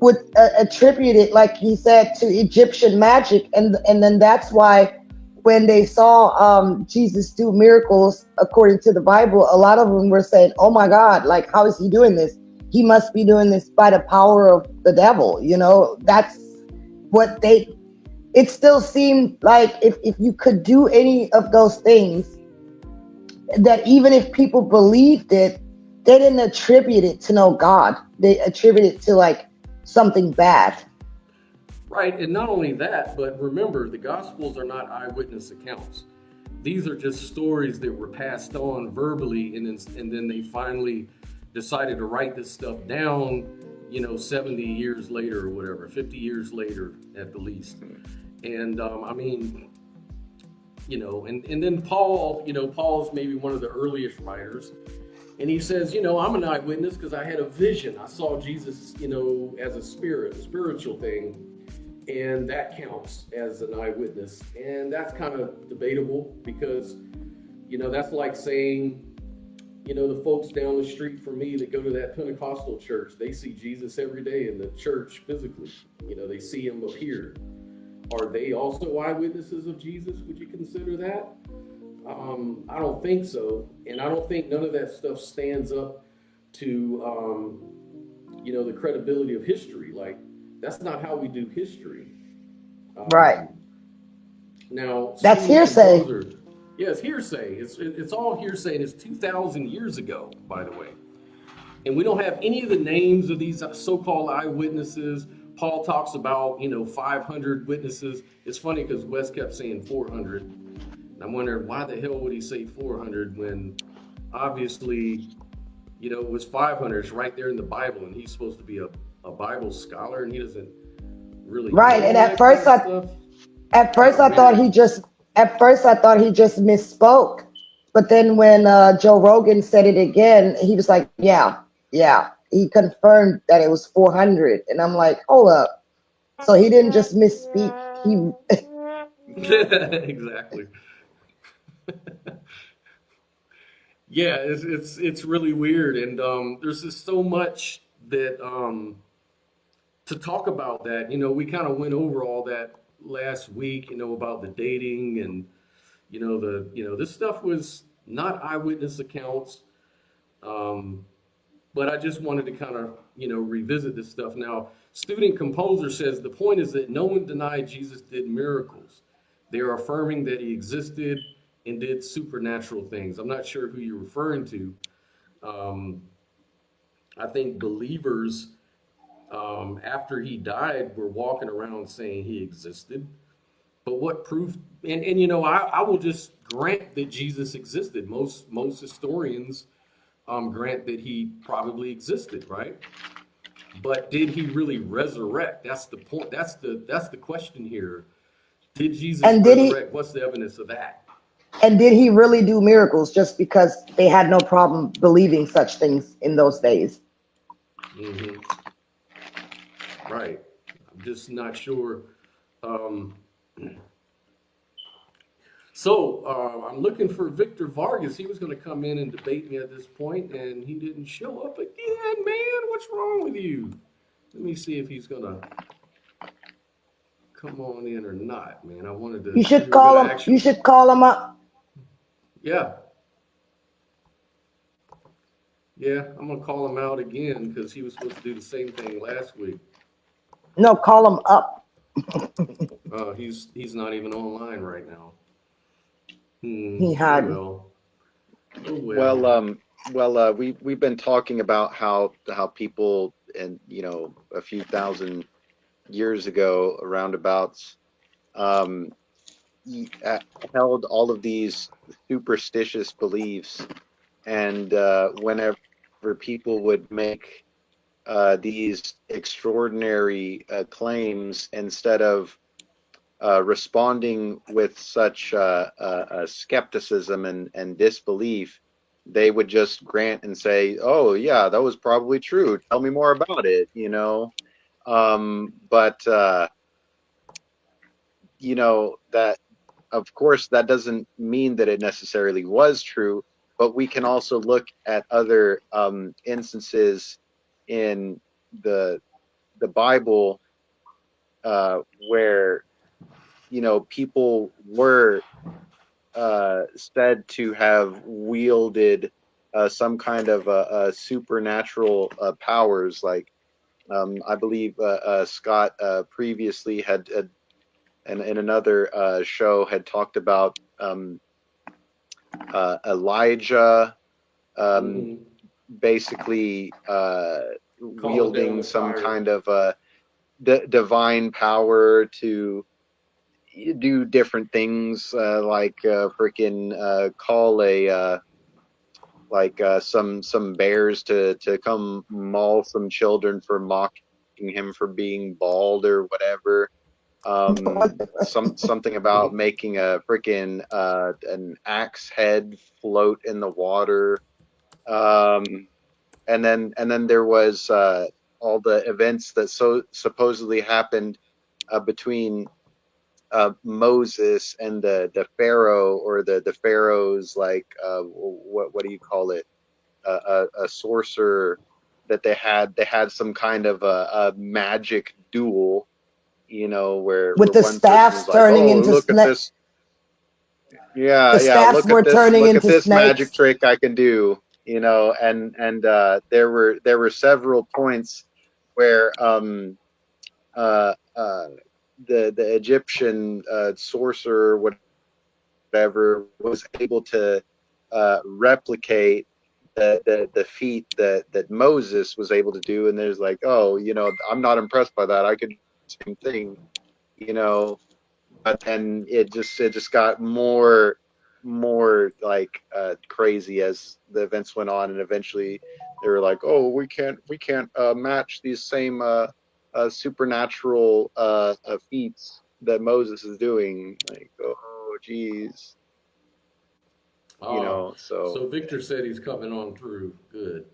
would attribute it, like he said, to Egyptian magic, and then that's why when they saw Jesus do miracles according to the Bible, a lot of them were saying, "Oh my God, like how is he doing this? He must be doing this by the power of the devil." You know, that's what they. It still seemed like if you could do any of those things, that even if people believed it, they didn't attribute it to no God. They attribute it to like something bad. Right, and not only that, but remember, the Gospels are not eyewitness accounts. These are just stories that were passed on verbally, and then they finally decided to write this stuff down, 70 years later or whatever, 50 years later at the least. And and then Paul, Paul's maybe one of the earliest writers. And he says, I'm an eyewitness because I had a vision. I saw Jesus, as a spiritual thing. And that counts as an eyewitness. And that's kind of debatable because, that's like saying, the folks down the street from me that go to that Pentecostal church, they see Jesus every day in the church physically. They see him appear. Are they also eyewitnesses of Jesus? Would you consider that? I don't think so. And I don't think none of that stuff stands up to, the credibility of history. Like, that's not how we do history. Right. Now, That's hearsay. Yeah, it's hearsay. It's all hearsay, and it's 2,000 years ago, by the way. And we don't have any of the names of these so-called eyewitnesses. Paul talks about, 500 witnesses. It's funny because Wes kept saying 400. And I'm wondering why the hell would he say 400 when obviously, it was 500. It's right there in the Bible, and he's supposed to be a Bible scholar, and he doesn't really. Right. And at first I thought he just misspoke. But then when Joe Rogan said it again, he was like, yeah. He confirmed that it was 400. And I'm like, hold up. So he didn't just misspeak. Exactly. Yeah, it's really weird, and there's just so much that to talk about that. We kind of went over all that last week. About the dating and this stuff was not eyewitness accounts. But I just wanted to kind of revisit this stuff now. Student composer says the point is that no one denied Jesus did miracles. They are affirming that he existed and did supernatural things. I'm not sure who you're referring to. I think believers, after he died, were walking around saying he existed. But what proof? And you know, I will just grant that Jesus existed. Most historians grant that he probably existed, right? But did he really resurrect? That's the point. That's the question here. Did Jesus And did he resurrect? What's the evidence of that? and did he really do miracles just because they had no problem believing such things in those days? Hmm. Right. I'm just not sure. Um, I'm looking for Victor Vargas. He was going to come in and debate me at this point, and he didn't show up again. Man, what's wrong with you? Let me see if he's going to come on in or not, man. I wanted to. You We should were going call to him. You actually. should call him up. Yeah. Yeah, I'm going to call him out again because he was supposed to do the same thing last week. No, call him up. He's not even online right now. He Oh had. well. Oh well. We've been talking about how people, and a few thousand years ago, roundabouts, um, held all of these superstitious beliefs, and whenever people would make these extraordinary claims, instead of responding with such skepticism and disbelief, they would just grant and say, "Oh yeah, that was probably true. Tell me more about it." But that, of course, that doesn't mean that it necessarily was true. But we can also look at other instances in the Bible, where people were said to have wielded some kind of supernatural powers. Like, I believe Scott previously had, and in another show, had talked about Elijah, Mhm. basically Calling down wielding the some fire. kind of divine power to do different things, like freaking call some bears to come maul some children for mocking him for being bald or whatever. Something about making a freaking an axe head float in the water. And then there was all the events that supposedly happened between Moses and the Pharaoh, or the Pharaoh's, like, what do you call it, a sorcerer that they had some kind of a magic duel, where With the one person was staffs like, turning "Oh, into look at snake. this, yeah, The yeah, staffs look at were this, turning look at into this magic snakes. trick I can do," and there were several points where uh, uh, the Egyptian sorcerer, whatever, was able to replicate the feat that Moses was able to do. And there's like, "Oh, I'm not impressed by that. I could do the same thing," you know. But then it just got more like crazy as the events went on, and eventually they were like, "Oh, we can't match these same supernatural feats that Moses is doing." Like, oh, geez, Ah, so so Victor said he's coming on through. Good.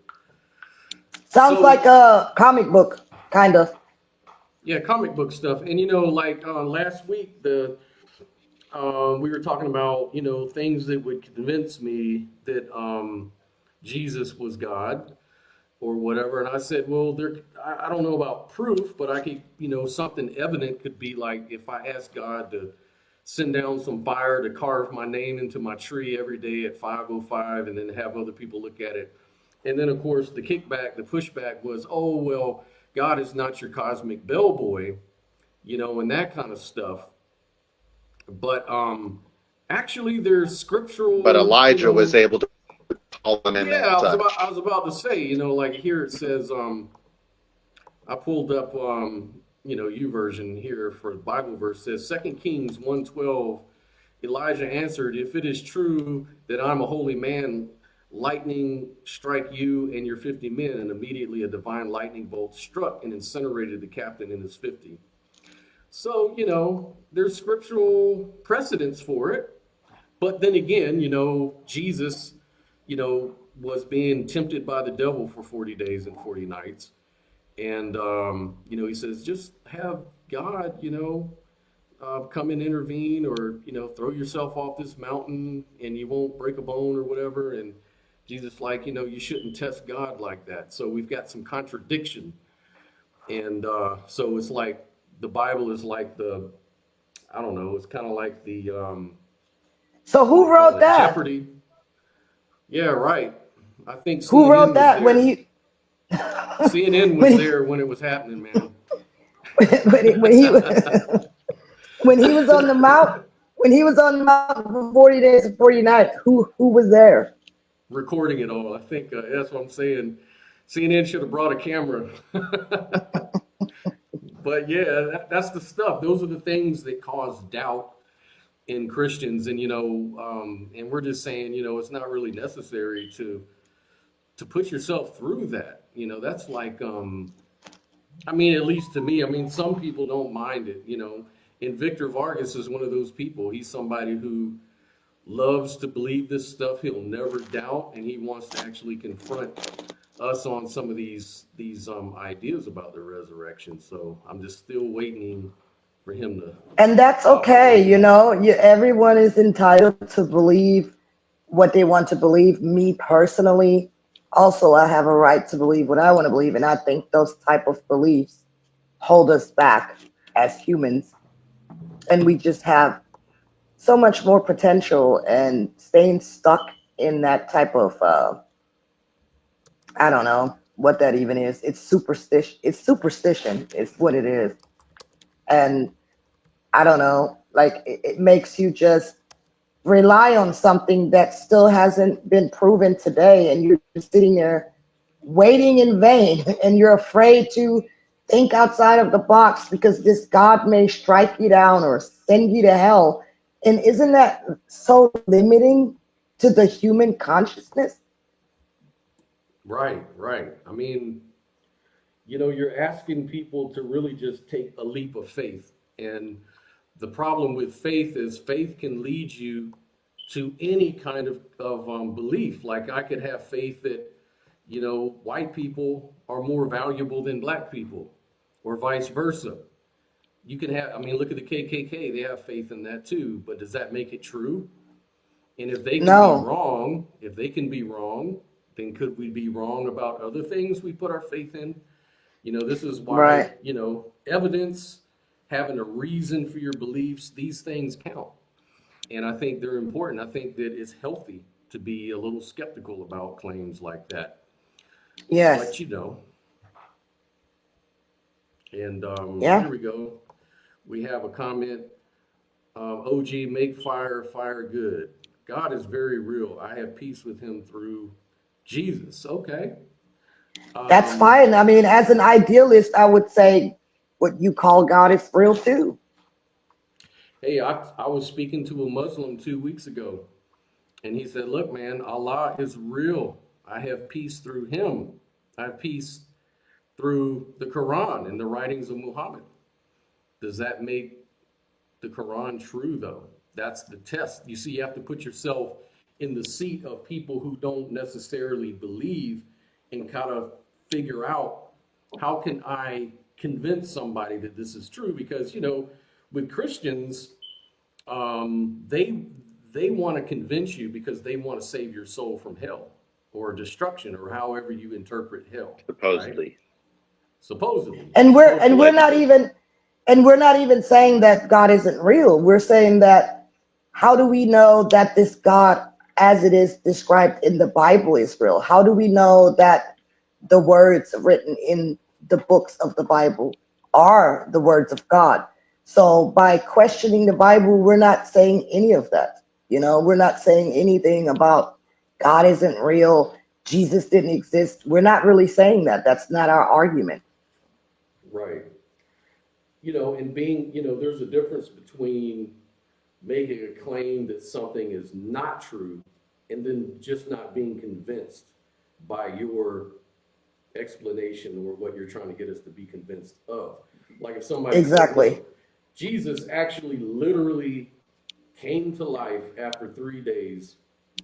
Sounds like So a comic book, kind of. yeah, comic book stuff. And like last week, the we were talking about things that would convince me that Jesus was God or whatever. And I said, well, I don't know about proof, but I could, something evident could be like if I asked God to send down some fire to carve my name into my tree every day at 5:05, and then have other people look at it. And then, of course, the kickback, the pushback was, oh, well, God is not your cosmic bellboy, and that kind of stuff. But actually, there's But scriptural, Elijah was able to call him yeah, as such. I was about to say, like here it says, I pulled up, version here for the Bible verse says, 2 Kings 1:12. Elijah answered, "If it is true that I'm a holy man, lightning strike you and your 50 men." And immediately a divine lightning bolt struck and incinerated the captain and his 50. So, there's scriptural precedence for it. But then again, Jesus, was being tempted by the devil for 40 days and 40 nights. And, he says, just have God, come and intervene, or, throw yourself off this mountain and you won't break a bone or whatever. And Jesus, like, you shouldn't test God like that. So we've got some contradiction. And so it's like the Bible is like I don't know, it's kind of like the, So who wrote that? Jeopardy. Yeah, right. I think Who CNN wrote that was when there. he CNN was there when it was happening, man. when he when he was on the mountain for 40 days and 40 nights? Who was there? Recording it all. I think that's what I'm saying. CNN should have brought a camera. But yeah, that's the stuff. Those are the things that cause doubt in Christians, and and we're just saying, it's not really necessary to put yourself through that. That's like, at least to me, some people don't mind it, and Victor Vargas is one of those people. He's somebody who loves to believe this stuff. He'll never doubt, and he wants to actually confront us on some of these ideas about the resurrection. So I'm just still waiting for him to. And that's okay, everyone is entitled to believe what they want to believe. Me personally, also, I have a right to believe what I want to believe, and I think those type of beliefs hold us back as humans, and we just have so much more potential, and staying stuck in that type of I don't know what that even is. It's superstition. It's what it is. And I don't know, like it makes you just rely on something that still hasn't been proven today, and you're just sitting there waiting in vain, and you're afraid to think outside of the box because this God may strike you down or send you to hell. And isn't that so limiting to the human consciousness? Right. You're asking people to really just take a leap of faith. And the problem with faith is faith can lead you to any kind of belief. Like I could have faith that, white people are more valuable than black people, or vice versa. You can have, look at the KKK. They have faith in that too. But does that make it true? And if they can No. be wrong, then could we be wrong about other things we put our faith in? This is why, Right. Evidence, having a reason for your beliefs, these things count. And I think they're important. I think that it's healthy to be a little skeptical about claims like that. Yes. But, and Yeah. here we go. We have a comment. OG, make fire good. God is very real. I have peace with him through Jesus. Okay. That's fine. As an idealist, I would say what you call God is real too. Hey, I was speaking to a Muslim 2 weeks ago, and he said, look, man, Allah is real. I have peace through him. I have peace through the Quran and the writings of Muhammad. Does that make the Quran true, though? That's the test. You see, you have to put yourself in the seat of people who don't necessarily believe, and kind of figure out, how can I convince somebody that this is true? Because, with Christians, they want to convince you because they want to save your soul from hell or destruction, or however you interpret hell. Supposedly. Right? Supposedly. And we're not even saying that God isn't real. We're saying that, how do we know that this God, as it is described in the Bible, is real? How do we know that the words written in the books of the Bible are the words of God. So by questioning the Bible, we're not saying any of that. We're not saying anything about God isn't real, Jesus didn't exist. We're not really saying that. That's not our argument. Right. And being, there's a difference between making a claim that something is not true and then just not being convinced by your explanation or what you're trying to get us to be convinced of. Like if somebody said, Exactly. look, Jesus actually literally came to life after 3 days,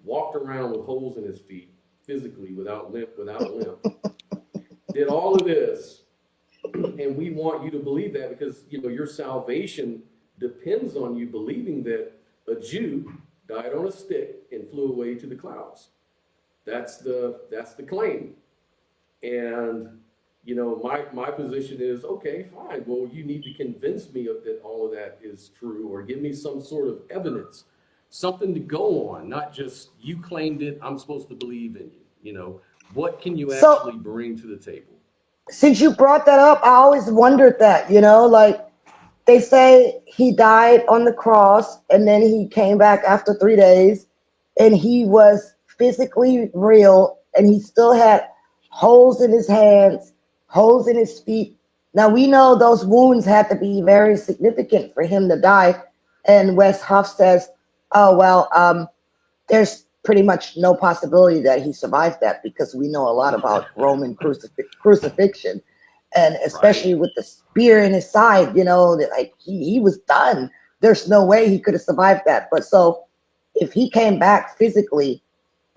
walked around with holes in his feet, physically, without limp, did all of this, and we want you to believe that because your salvation depends on you believing that a Jew died on a stick and flew away to the clouds. That's the claim. And my position is, okay, fine. Well, you need to convince me that all of that is true, or give me some sort of evidence, something to go on, not just you claimed it, I'm supposed to believe in you. What can you actually bring to the table? Since you brought that up, I always wondered that, like they say he died on the cross and then he came back after 3 days and he was physically real and he still had holes in his hands, holes in his feet. Now we know those wounds had to be very significant for him to die. And Wes Huff says, oh, well, there's pretty much no possibility that he survived that because we know a lot about Roman crucifixion. And especially with the spear in his side, like he was done. There's no way he could have survived that. But so if he came back physically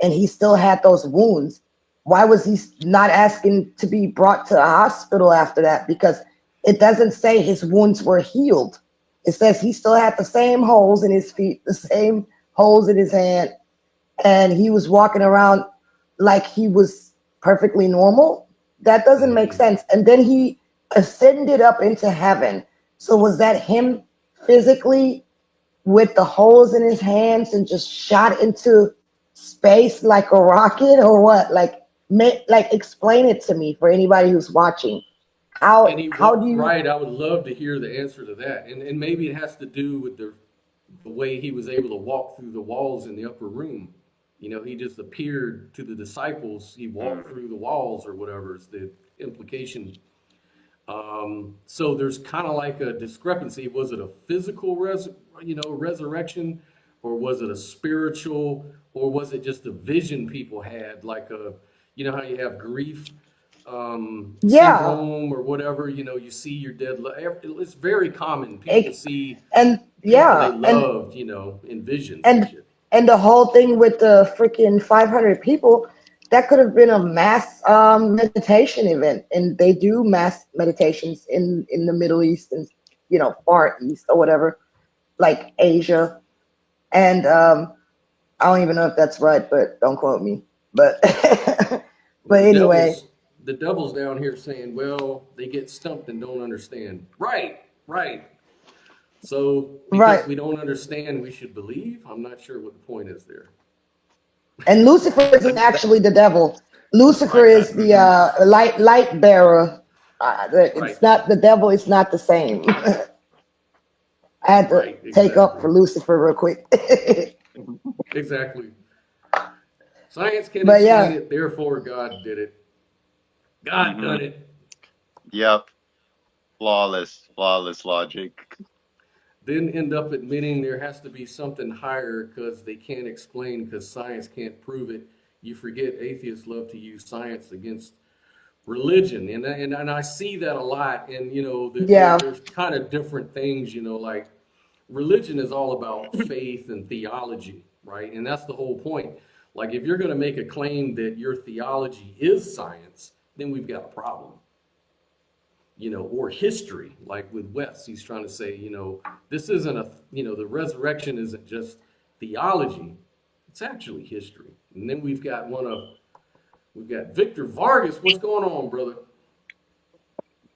and he still had those wounds, why was he not asking to be brought to a hospital after that? Because it doesn't say his wounds were healed. It says he still had the same holes in his feet, the same holes in his hand, and he was walking around like he was perfectly normal. That doesn't make sense. And then he ascended up into heaven. So was that him physically with the holes in his hands and just shot into space like a rocket or what? Like explain it to me for anybody who's watching. How do you? Right, I would love to hear the answer to that, and maybe it has to do with the way he was able to walk through the walls in the upper room. He just appeared to the disciples. He walked through the walls or whatever is the implication. So there's kind of like a discrepancy. Was it a physical resurrection, or was it a spiritual, or was it just a vision people had, like how you have grief syndrome or whatever, you see your dead it's very common. People see and people they loved, in visions and shit. And the whole thing with the freaking 500 people, that could have been a mass meditation event. And they do mass meditations in the Middle East and, Far East or whatever, like Asia. And I don't even know if that's right, but don't quote me. But but anyway. The devil's down here saying, well, they get stumped and don't understand. Right. So because we don't understand, we should believe? I'm not sure what the point is there. And Lucifer isn't actually the devil. Lucifer is the light bearer. It's not the devil. It's not the same. I had to take up for Lucifer real quick. Exactly. Science can't explain it, therefore God did it. God done it. Yep. Flawless logic. Then end up admitting there has to be something higher because they can't explain, because science can't prove it. You forget atheists love to use science against religion, and I see that a lot. And there's kind of different things. Like religion is all about faith and theology, right? And that's the whole point. Like if you're going to make a claim that your theology is science, then we've got a problem. Or history, like with Wes, he's trying to say, this isn't the resurrection isn't just theology, it's actually history. And then we've got Victor Vargas. What's going on, brother?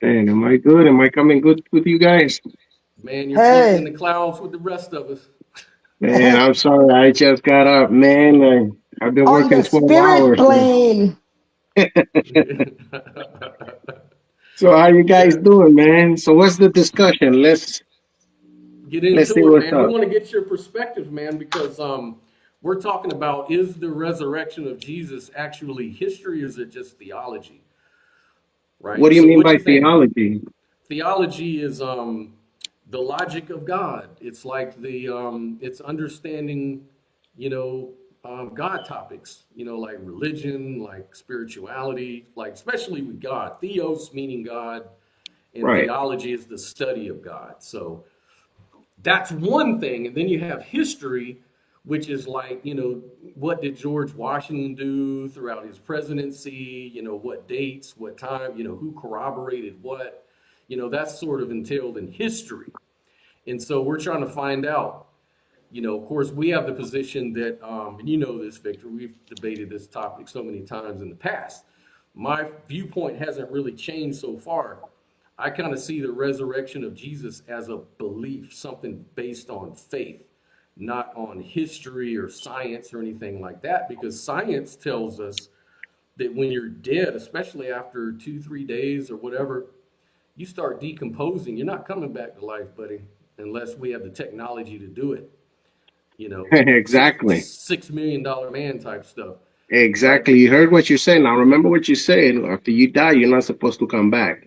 Man, am I good? Am I coming good with you guys? Man, you're floating in the clouds with the rest of us. Man, I'm sorry, I just got up, man. I've been working 12 hours. Plane. So how you guys Yeah, doing, man? So what's the discussion? get Let's see into it, what's man. We up. want to get your perspective, man, because we're talking about, is the resurrection of Jesus actually history, or is it just theology, What right? do you So mean what do by you think? theology? Theology is the logic of God. It's like it's understanding, God topics, like religion, like spirituality, like especially with God. Theos meaning God, and Right. theology is the study of God. So that's one thing. And then you have history, which is like, what did George Washington do throughout his presidency? What dates, what time, who corroborated what? That's sort of entailed in history. And so we're trying to find out, of course, we have the position that, and you know this, Victor, we've debated this topic so many times in the past. My viewpoint hasn't really changed so far. I kind of see the resurrection of Jesus as a belief, something based on faith, not on history or science or anything like that, because science tells us that when you're dead, especially after 2, 3 days or whatever, you start decomposing. You're not coming back to life, buddy, unless we have the technology to do it. Six Exactly. $6 million man type stuff. But Exactly. You heard what you said. Now remember what you said. After you die, you're not supposed to come back.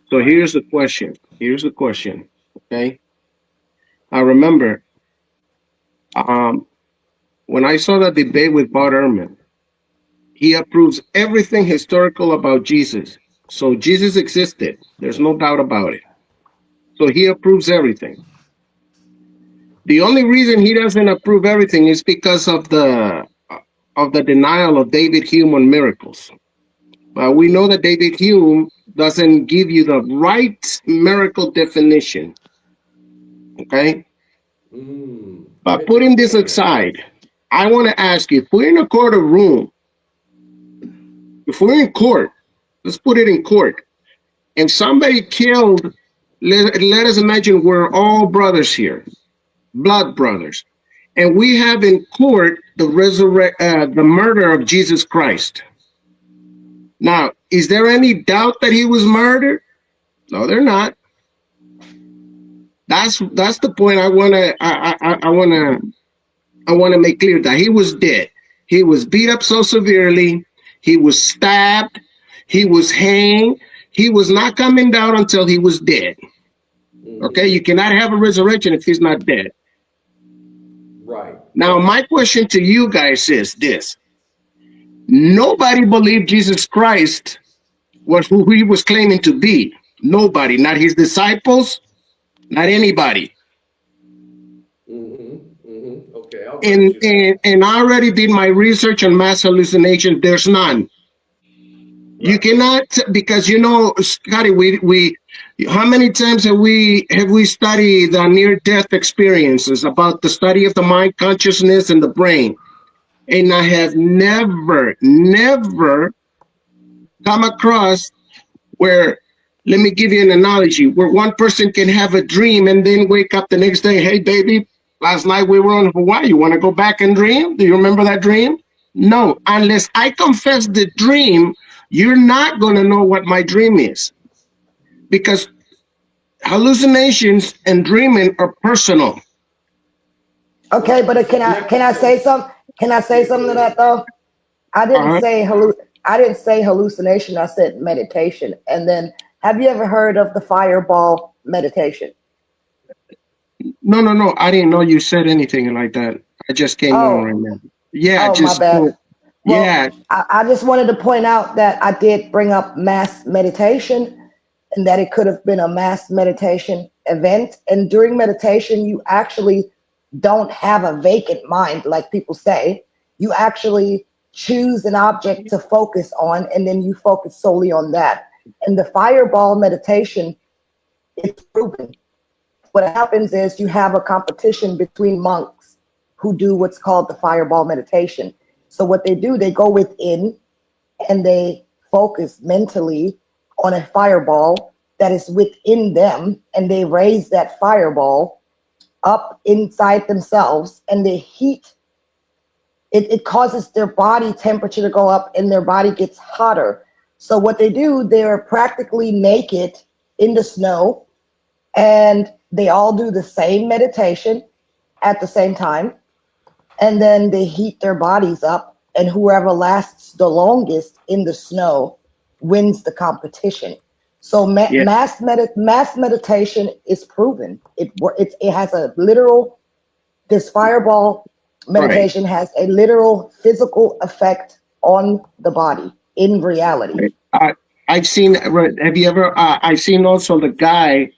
So right. here's the question. Here's the question. Okay. I remember um, when I saw that debate with Bart Ehrman, he approves everything historical about Jesus. So Jesus existed. There's no doubt about it. So he approves everything. The only reason he doesn't approve everything is because of the denial of David Hume on miracles. We know that David Hume doesn't give you the right miracle definition. Okay. Go But ahead and putting this explain that. aside, I want to ask you, if we're in a court of room, if we're in court, let's put it in court, and somebody killed, let us imagine we're all brothers here, blood brothers, and we have in court the murder of Jesus Christ. Now, is there any doubt that he was murdered? No, they're not. That's the point I want to make clear, that he was dead. He was beat up so severely. He was stabbed. He was hanged. He was not coming down until he was dead. Okay, you cannot have a resurrection if he's not dead. Right. Now, my question to you guys is this: nobody believed Jesus Christ was who he was claiming to be. Nobody, not his disciples, not anybody. Okay, I'll grant you that. And I already did my research on mass hallucination. There's none. You Right. cannot, because Scotty, we how many times have we studied the near death experiences about the study of the mind, consciousness, and the brain? And I have never come across where, let me give you an analogy, where one person can have a dream and then wake up the next day, hey baby, last night we were on Hawaii, you want to go back and dream? Do you remember that dream? No, unless I confess the dream, you're not going to know what my dream is, because hallucinations and dreaming are personal. Okay, Right. but So can I say something? Can I say yeah, go something to ahead. that though? I didn't Uh-huh. say I didn't say hallucination. I said meditation. And then, have you ever heard of the fireball meditation? No, I didn't know you said anything like that. I just came on right Oh, now. Yeah, oh, my just bad. yeah. Well, I just wanted to point out that I did bring up mass meditation, and that it could have been a mass meditation event. And during meditation, you actually don't have a vacant mind like people say. You actually choose an object to focus on, and then you focus solely on that. And the fireball meditation, it's proven. What happens is you have a competition between monks who do what's called the fireball meditation. So what they do, they go within and they focus mentally on a fireball that is within them, and they raise that fireball up inside themselves, and they heat it. It causes their body temperature to go up, and their body gets hotter. So what they do, they're practically naked in the snow, and they all do the same meditation at the same time. And then they heat their bodies up, and whoever lasts the longest in the snow wins the competition. So Yeah. mass meditation is proven. It has a literal, this fireball meditation has a literal physical effect on the body in reality. I've seen. Have you ever? I've seen also the guy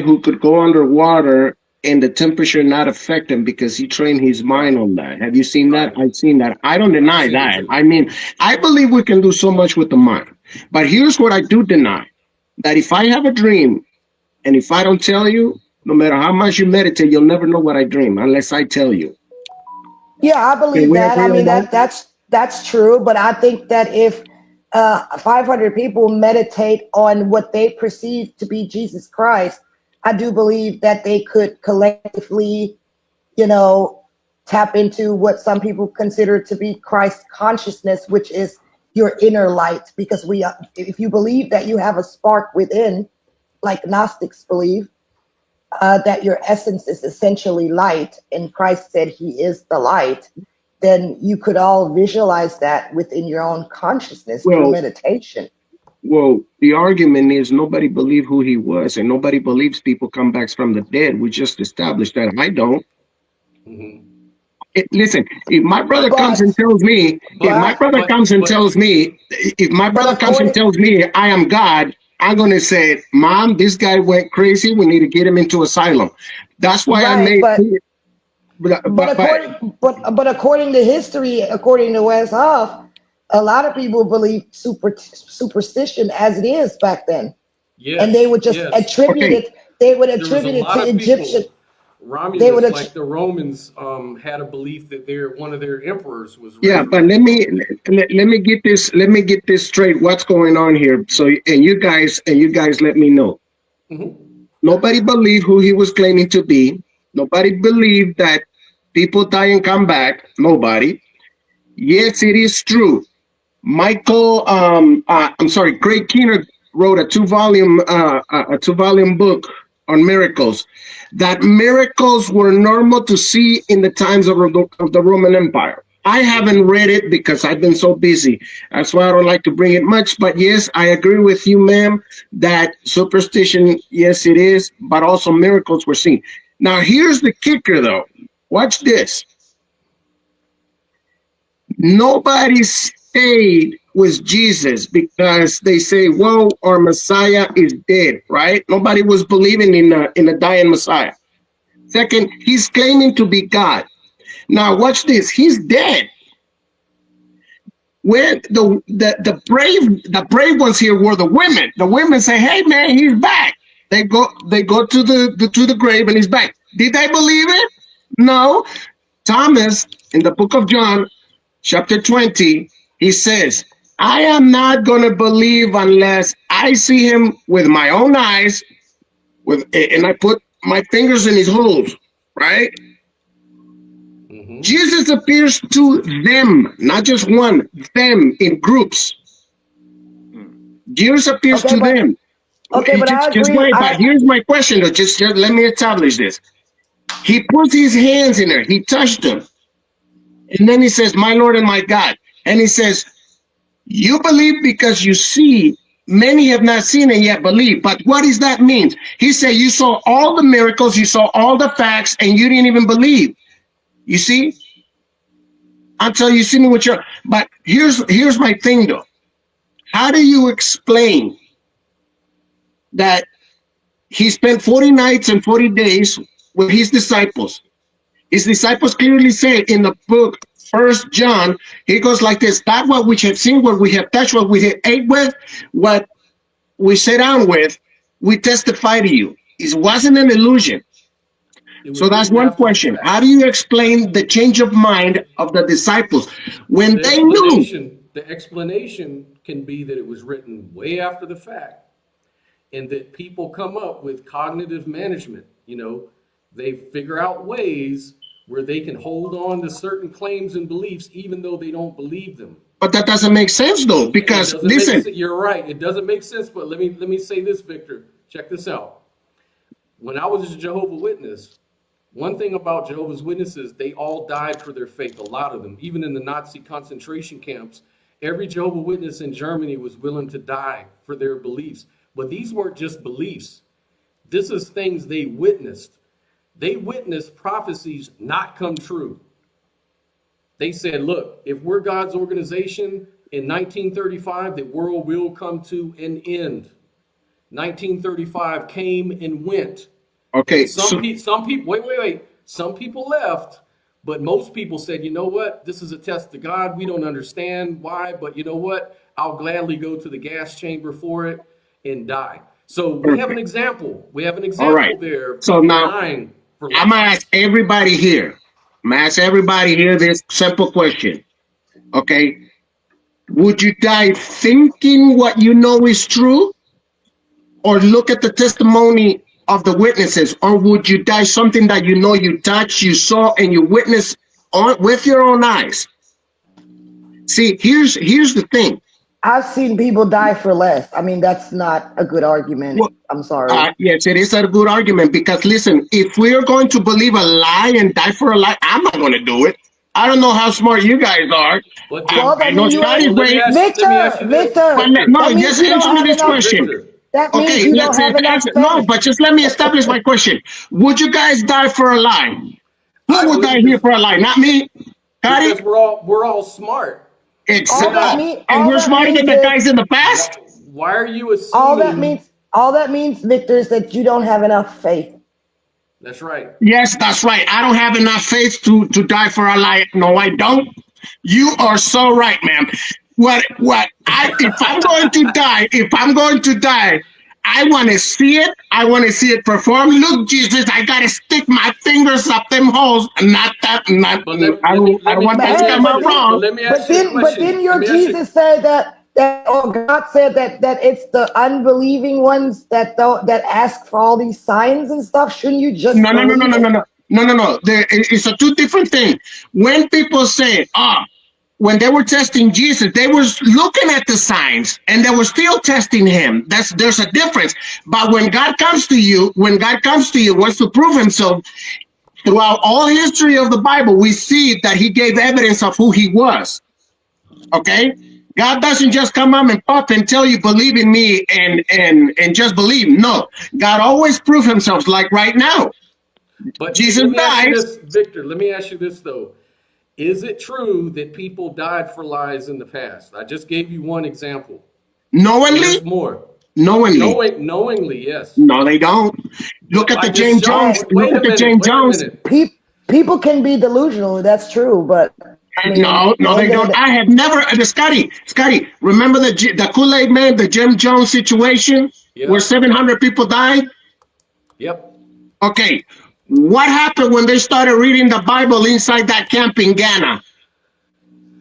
who could go underwater and the temperature not affect him because he trained his mind on that. Have you seen that? I've seen that. I don't deny that. I mean, I believe we can do so much with the mind. But here's what I do deny: that if I have a dream and if I don't tell you, no matter how much you meditate, you'll never know what I dream unless I tell you. Yeah, I believe that. I mean, that's true. But I think that if 500 people meditate on what they perceive to be Jesus Christ, I do believe that they could collectively, tap into what some people consider to be Christ consciousness, which is your inner light. Because if you believe that you have a spark within, like Gnostics believe, that your essence is essentially light, and Christ said he is the light, then you could all visualize that within your own consciousness through meditation. Well, the argument is nobody believed who he was, and nobody believes people come back from the dead. We just established that. I don't. Listen, if my brother comes and tells me, if my brother comes and tells me I am God, I'm going to say, Mom, this guy went crazy. We need to get him into asylum. That's why I made. But according to history, according to Wes Huff, a lot of people believe superstition as it is back then. Yes, and they would just attribute it. They would attribute it to Egyptian. Romulus, like the Romans, had a belief that one of their emperors was. Yeah, but let me get this. Let me get this straight. What's going on here? So, and you guys, let me know. Nobody believed who he was claiming to be. Nobody believed that people die and come back. Nobody. Yes, it is true. Michael, Greg Keener wrote a two-volume book on miracles. That miracles were normal to see in the times of the Roman Empire. I haven't read it because I've been so busy. That's why I don't like to bring it much. But yes, I agree with you, ma'am, that superstition, yes, it is, but also miracles were seen. Now, here's the kicker, though. Watch this. Nobody stayed with Jesus because they say, whoa, our Messiah is dead, right? Nobody was believing in a dying Messiah. Second, he's claiming to be God. Now, watch this. He's dead. Where the brave ones here were the women. The women say, hey, man, he's back. They go to the grave and he's back. Did they believe it? No. Thomas, in the book of John, chapter 20, he says, I am not going to believe unless I see him with my own eyes, and I put my fingers in his holes, right? Jesus appears to them, not just one, them in groups. Jesus appears to them. Okay, but I agree. Just wait, but here's my question, though. Just let me establish this. He puts his hands in there. He touched them. And then he says, my Lord and my God. And he says, you believe because you see. Many have not seen and yet believe. But what does that mean? He said, you saw all the miracles, you saw all the facts, and you didn't even believe. You see? Until you see me with your... But here's my thing, though. How do you explain that he spent 40 nights and 40 days with his disciples? His disciples clearly say in the book, 1 John, he goes like this, not what we have seen, what we have touched, what we have ate with, what we sat down with, we testify to you. It wasn't an illusion. So that's one question. How do you explain the change of mind of the disciples when they knew? The explanation can be that it was written way after the fact, and that people come up with cognitive management. They figure out ways where they can hold on to certain claims and beliefs even though they don't believe them. But that doesn't make sense though, because listen. You're right. It doesn't make sense. But let me say this, Victor. Check this out. When I was a Jehovah's Witness, one thing about Jehovah's Witnesses, they all died for their faith. A lot of them, even in the Nazi concentration camps, every Jehovah's Witness in Germany was willing to die for their beliefs. But these weren't just beliefs. This is things they witnessed. They witnessed prophecies not come true. They said, look, if we're God's organization, in 1935, the world will come to an end. 1935 came and went. Okay. Some people, wait. Some people left, but most people said, you know what? This is a test of God. We don't understand why, but you know what? I'll gladly go to the gas chamber for it and die. So we have an example. We have an example there. So now, I'm going to ask everybody here. This simple question. Okay. Would you die thinking what you know is true? Or look at the testimony of the witnesses? Or would you die something that you know you touched, you saw, and you witnessed with your own eyes? See, here's the thing. I've seen people die for less. I mean, that's not a good argument. Well, I'm sorry. Yes, it is a good argument because, listen, if we're going to believe a lie and die for a lie, I'm not going to do it. I don't know how smart you guys are. I know Scotty's great. Victor. No, just answer me this question. That means you don't have enough faith. No, but just let me establish my question. Would you guys die for a lie? Who would die here for a lie? Not me. Scotty? Because we're all smart. Exactly. And we're smarter than the guys in the past? Why are you assuming? All that means, Victor, is that you don't have enough faith. That's right. Yes, that's right. I don't have enough faith to die for a lie. No, I don't. You are so right, man. If I'm going to die, I want to see it. I want to see it perform. Look, Jesus, I got to stick my fingers up them holes. Not that. I don't want that to come out wrong. But didn't your Jesus say that or God said that it's the unbelieving ones that ask for all these signs and stuff? Shouldn't you just No. It's a two different thing. When people say, when they were testing Jesus, they were looking at the signs and they were still testing him. There's a difference. But when God comes to you, wants to prove himself, throughout all history of the Bible, we see that he gave evidence of who he was. Okay? God doesn't just come up and pop and tell you, believe in me and just believe. No, God always proves himself, like right now. But Jesus dies. Victor, let me ask you this though. Is it true that people died for lies in the past? I just gave you one example. Knowingly? There's more. Knowingly, yes. No, they don't. Look at the James Jones. Look at the James Jones. People can be delusional. That's true, but I mean, no, they don't. I have never. Scotty. Remember the Kool-Aid Man, the Jim Jones situation, where 700 people died? Yep. Okay. What happened when they started reading the Bible inside that camp in Ghana?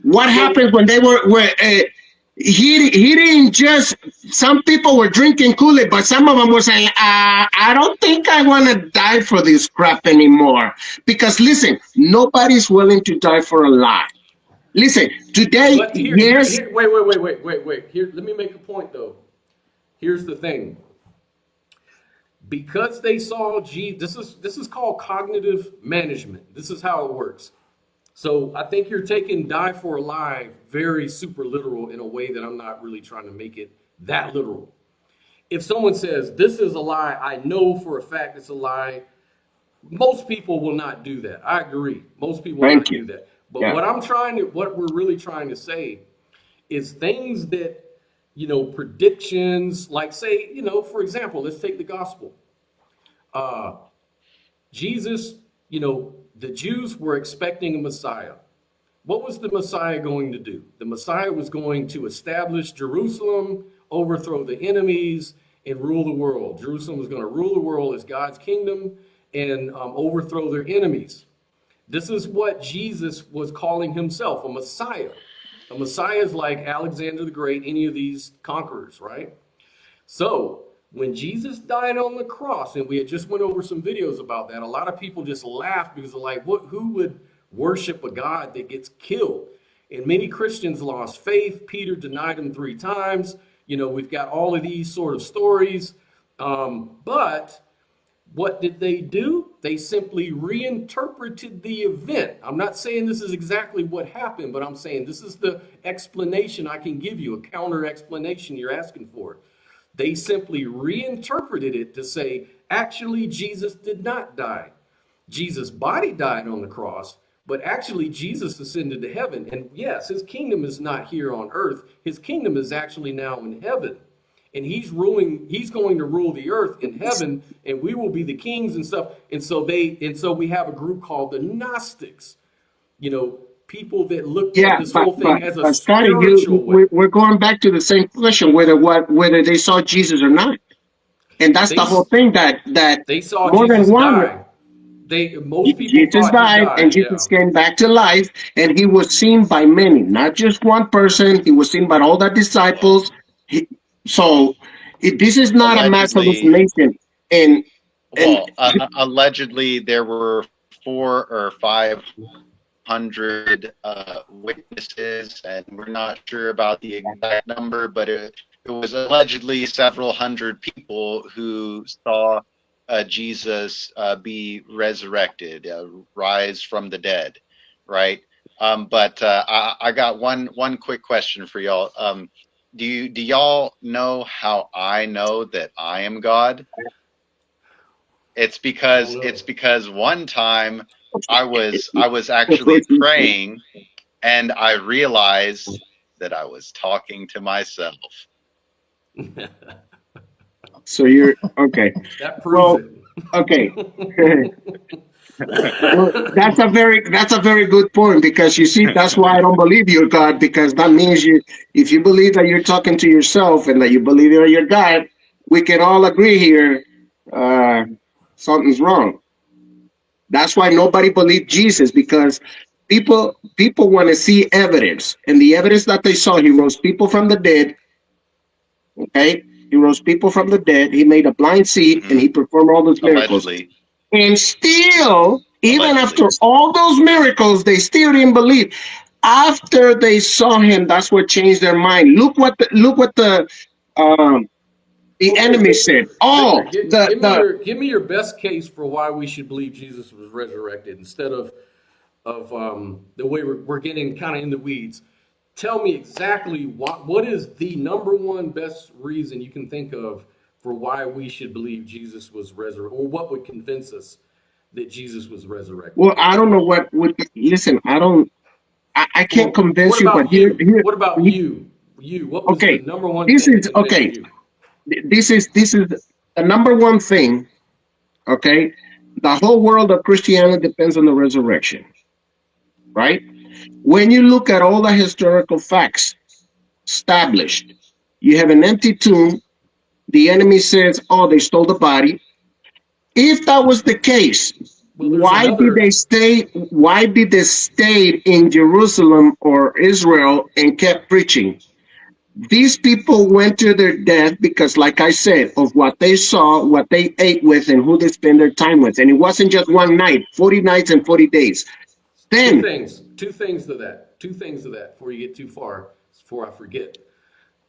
What happened when they were he didn't just, some people were drinking Kool-Aid, but some of them were saying, I don't think I want to die for this crap anymore. Because listen, nobody's willing to die for a lie. Listen, today, wait. Here, let me make a point though. Here's the thing. Because they saw this is called cognitive management. This is how it works. So I think you're taking die for a lie very super literal in a way that I'm not really trying to make it that literal. If someone says this is a lie, I know for a fact it's a lie. Most people will not do that. I agree. Most people will not do that. But what we're really trying to say is things that, predictions, like say, for example, let's take the gospel. Jesus, the Jews were expecting a Messiah. What was the Messiah going to do? The Messiah was going to establish Jerusalem, overthrow the enemies, and rule the world. Jerusalem was going to rule the world as God's kingdom and overthrow their enemies. This is what Jesus was calling himself, a Messiah. A Messiah is like Alexander the Great, any of these conquerors, right? So when Jesus died on the cross, and we had just went over some videos about that, a lot of people just laughed because they're like, who would worship a God that gets killed? And many Christians lost faith. Peter denied him 3 times. You know, we've got all of these sort of stories. But what did they do? They simply reinterpreted the event. I'm not saying this is exactly what happened, but I'm saying this is the explanation I can give you, a counter explanation you're asking for. They simply reinterpreted it to say, actually, Jesus did not die. Jesus' body died on the cross, but actually Jesus ascended to heaven. And yes, his kingdom is not here on earth. His kingdom is actually now in heaven. And he's going to rule the earth in heaven, and we will be the kings and stuff. And so we have a group called the Gnostics, you know, people that looked at this whole thing as a Scotty, spiritual way. we're going back to the same question, whether they saw Jesus or not. And that's the whole thing that They saw more Jesus than one. die. Most people Jesus thought he died, and Jesus came back to life, and he was seen by many, not just one person. He was seen by all the disciples. This is not a mass Allegedly, hallucination. Allegedly there were 400 or 500 witnesses, and we're not sure about the exact number, but it was allegedly several hundred people who saw Jesus be resurrected, rise from the dead, right? But I got one quick question for y'all. Do y'all know how I know that I am God? It's because one time I was actually praying, and I realized that I was talking to myself. So you're okay. That proves it. Okay. Well, that's a very good point, because you see, that's why I don't believe you're God, because that means if you believe that you're talking to yourself and that you believe that you're God, we can all agree here something's wrong. That's why nobody believed Jesus, because people want to see evidence, and the evidence that they saw, he rose people from the dead. Okay, he rose people from the dead. He made a blind see, and he performed all those miracles. Allegedly. And still, even after all those miracles, they still didn't believe. After they saw him, that's what changed their mind. Look what the enemy said. Oh, Victor, give me your best case for why we should believe Jesus was resurrected instead of the way we're getting kind of in the weeds. Tell me exactly what is the number one best reason you can think of for why we should believe Jesus was resurrected, or what would convince us that Jesus was resurrected? Well, I don't know what would listen. I can't convince you. But here, what about you? What was the number one this thing is that convinced okay. you? This is the number one thing. Okay, the whole world of Christianity depends on the resurrection, right? When you look at all the historical facts established, you have an empty tomb. The enemy says, "Oh, they stole the body." If that was the case, why did they stay? Why did they stay in Jerusalem or Israel and kept preaching? These people went to their death because, like I said, of what they saw, what they ate with, and who they spent their time with. And it wasn't just one night, 40 nights and 40 days. Then Two things to that before you get too far, before I forget.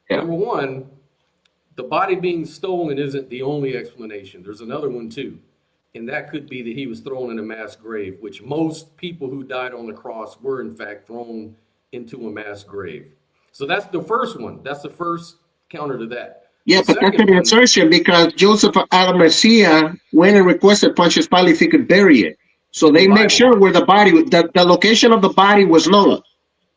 Yeah. Number one, the body being stolen isn't the only explanation. There's another one too. And that could be that he was thrown in a mass grave, which most people who died on the cross were in fact thrown into a mass grave. So that's the first one. That's the first counter to that. Yeah, but that's an assertion, because Joseph of Arimathea went and requested Pontius Pilate if he could bury it. So they make sure where the body, the location of the body was known.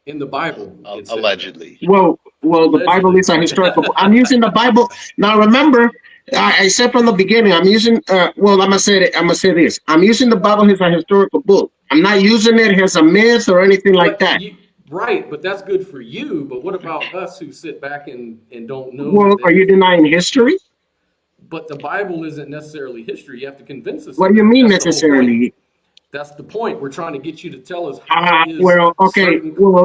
In the Bible, allegedly. Well, the Bible is a historical. I'm using the Bible now. Remember, I said from the beginning, I'm using. I'm gonna say this. I'm using the Bible as a historical book. I'm not using it as a myth or anything like that. Right, but that's good for you. But what about us who sit back and don't know? Well, are you denying history? But the Bible isn't necessarily history. You have to convince us. What do you mean necessarily? That's the point. We're trying to get you to tell us. Well,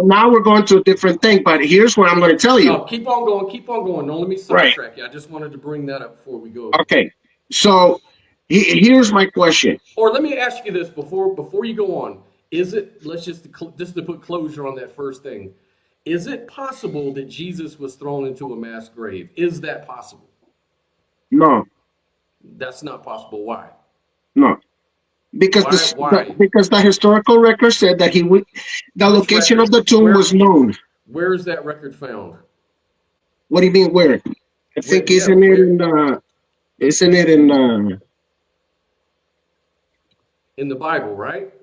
now we're going to a different thing, but here's what I'm going to tell you. No, keep on going. Don't let me sidetrack you. I just wanted to bring that up before we go. Okay, so here's my question. Or let me ask you this before you go on. Is it, let's just to put closure on that first thing, is it possible that Jesus was thrown into a mass grave? Is that possible? No, That's not possible. Why? no. Because Why? because the historical record said that he would, the Which location record? of the tomb was known. Where is that record found? What do you mean where? I think isn't it in in the Bible, right?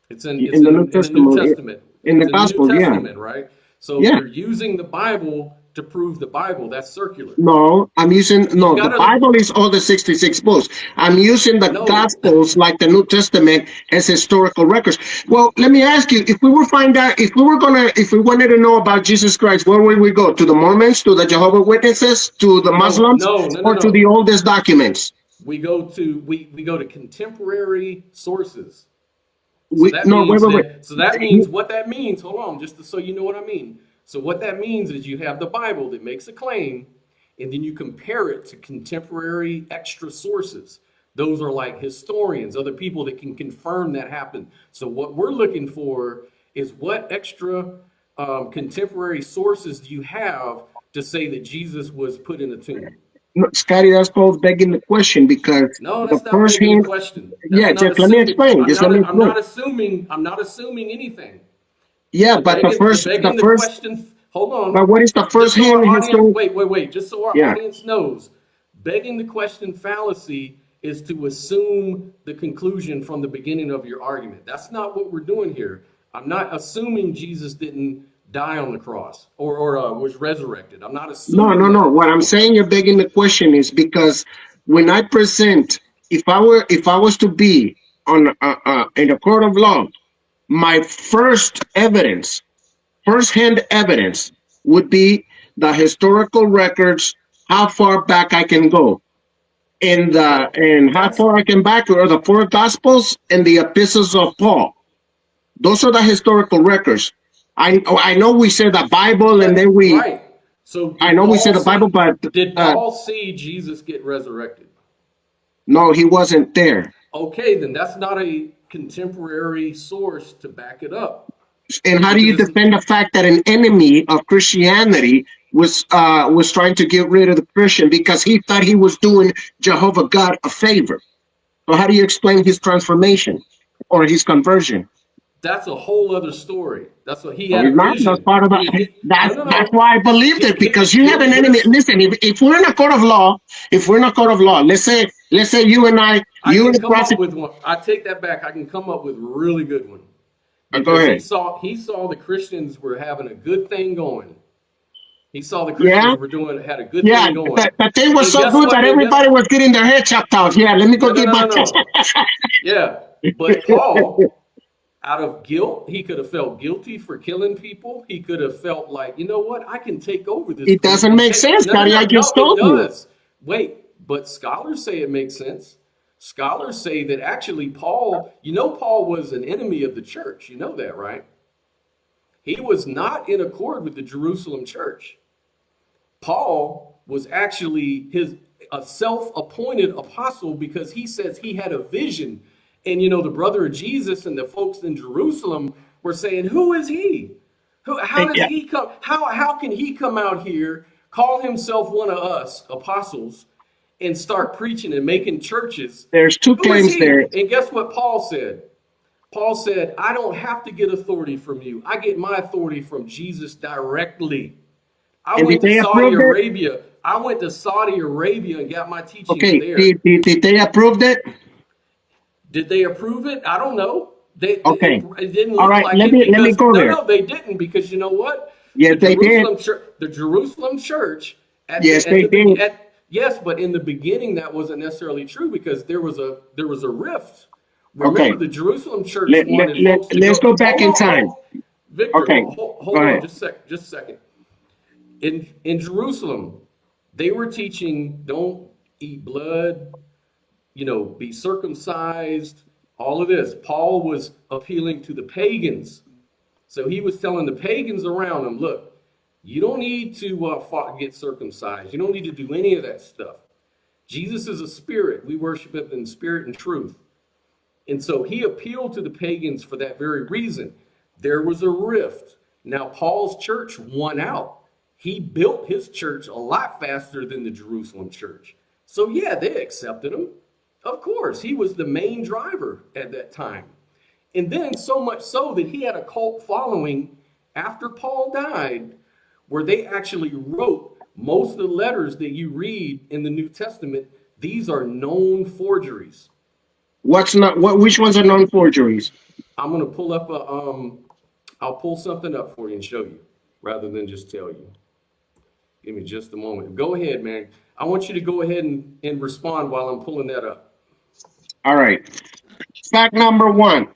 It's in the New the New Testament, Testament. in the It's in the New Gospel, yeah. Testament, right? So Yeah. you're using the Bible to prove the Bible. That's circular. No, I'm using the Bible is all the 66 books. I'm using the Gospels like the New Testament as historical records. Well, let me ask you, if we wanted to know about Jesus Christ, where would we go? To the Mormons, to the Jehovah's Witnesses, to the Muslims, or to the oldest documents? We go to contemporary sources. Wait. So that means what that means. Hold on, just so you know what I mean. So what that means is you have the Bible that makes a claim, and then you compare it to contemporary extra sources. Those are like historians, other people that can confirm that happened. So what we're looking for is what extra contemporary sources do you have to say that Jesus was put in a tomb? No, Scotty, that's called begging the question, because no, that's not begging the question. Yeah, just let me explain. I'm not assuming anything. Yeah, but the first question. Hold on. But what is the first hand? Wait. Just so our audience knows, begging the question fallacy is to assume the conclusion from the beginning of your argument. That's not what we're doing here. I'm not assuming Jesus didn't die on the cross or was resurrected. I'm not assuming. No. What I'm saying, you're begging the question, is because when I present, if I was to be on in a court of law, my first-hand evidence would be the historical records, how far back I can go, and how far I can back, or the 4 Gospels and the epistles of Paul. Those are the historical records. I know we say the Bible, and then we. Right. So I know we say the Bible, but did Paul see Jesus get resurrected? No, he wasn't there. Okay, then that's not a contemporary source to back it up. And how do you defend the fact that an enemy of Christianity was trying to get rid of the Christian because he thought he was doing Jehovah God a favor? So how do you explain his transformation or his conversion? That's a whole other story. That's what he had a vision. That's part of it. That's why I believed it, because you have an enemy. Listen, if we're in a court of law, let's say you and I and the prophet. With one. I take that back. I can come up with a really good one. Go ahead. He saw the Christians were having a good thing going. He saw the Christians had a good thing going. But they were so good that everybody was getting their head chopped off. Yeah, let me go get my. Yeah, but Paul, out of guilt, he could have felt guilty for killing people. He could have felt like, you know what, I can take over this. It doesn't make sense, Scotty. I just told you. Wait, but scholars say it makes sense. Scholars say that actually Paul was an enemy of the church. You know that, right? He was not in accord with the Jerusalem church. Paul was actually a self-appointed apostle because he says he had a vision. And, the brother of Jesus and the folks in Jerusalem were saying, who is he? How does he come? How can he come out here, call himself one of us apostles, and start preaching and making churches? There's 2 claims there. And guess what Paul said? Paul said, I don't have to get authority from you. I get my authority from Jesus directly. I went to Saudi Arabia and got my teaching there. Did they approve it? Did they approve it? I don't know. It didn't look all right, like let me go there. No, they didn't, because you know what? Yes, they did. The Jerusalem church. Yes, they did. Yes, but in the beginning that wasn't necessarily true, because there was a rift. Remember, the Jerusalem church wanted folks to let's go back in time. Victor, hold on just a second. In Jerusalem, they were teaching, don't eat blood, be circumcised, all of this. Paul was appealing to the pagans. So he was telling the pagans around him, look, you don't need to get circumcised. You don't need to do any of that stuff. Jesus is a spirit. We worship him in spirit and truth. And so he appealed to the pagans for that very reason. There was a rift. Now, Paul's church won out. He built his church a lot faster than the Jerusalem church. So, yeah, they accepted him. Of course, he was the main driver at that time. And then so much so that he had a cult following after Paul died, where they actually wrote most of the letters that you read in the New Testament. These are known forgeries. Which ones are known forgeries? I'm gonna pull up I'll pull something up for you and show you, rather than just tell you. Give me just a moment. Go ahead, man. I want you to go ahead and respond while I'm pulling that up. All right. Fact number one.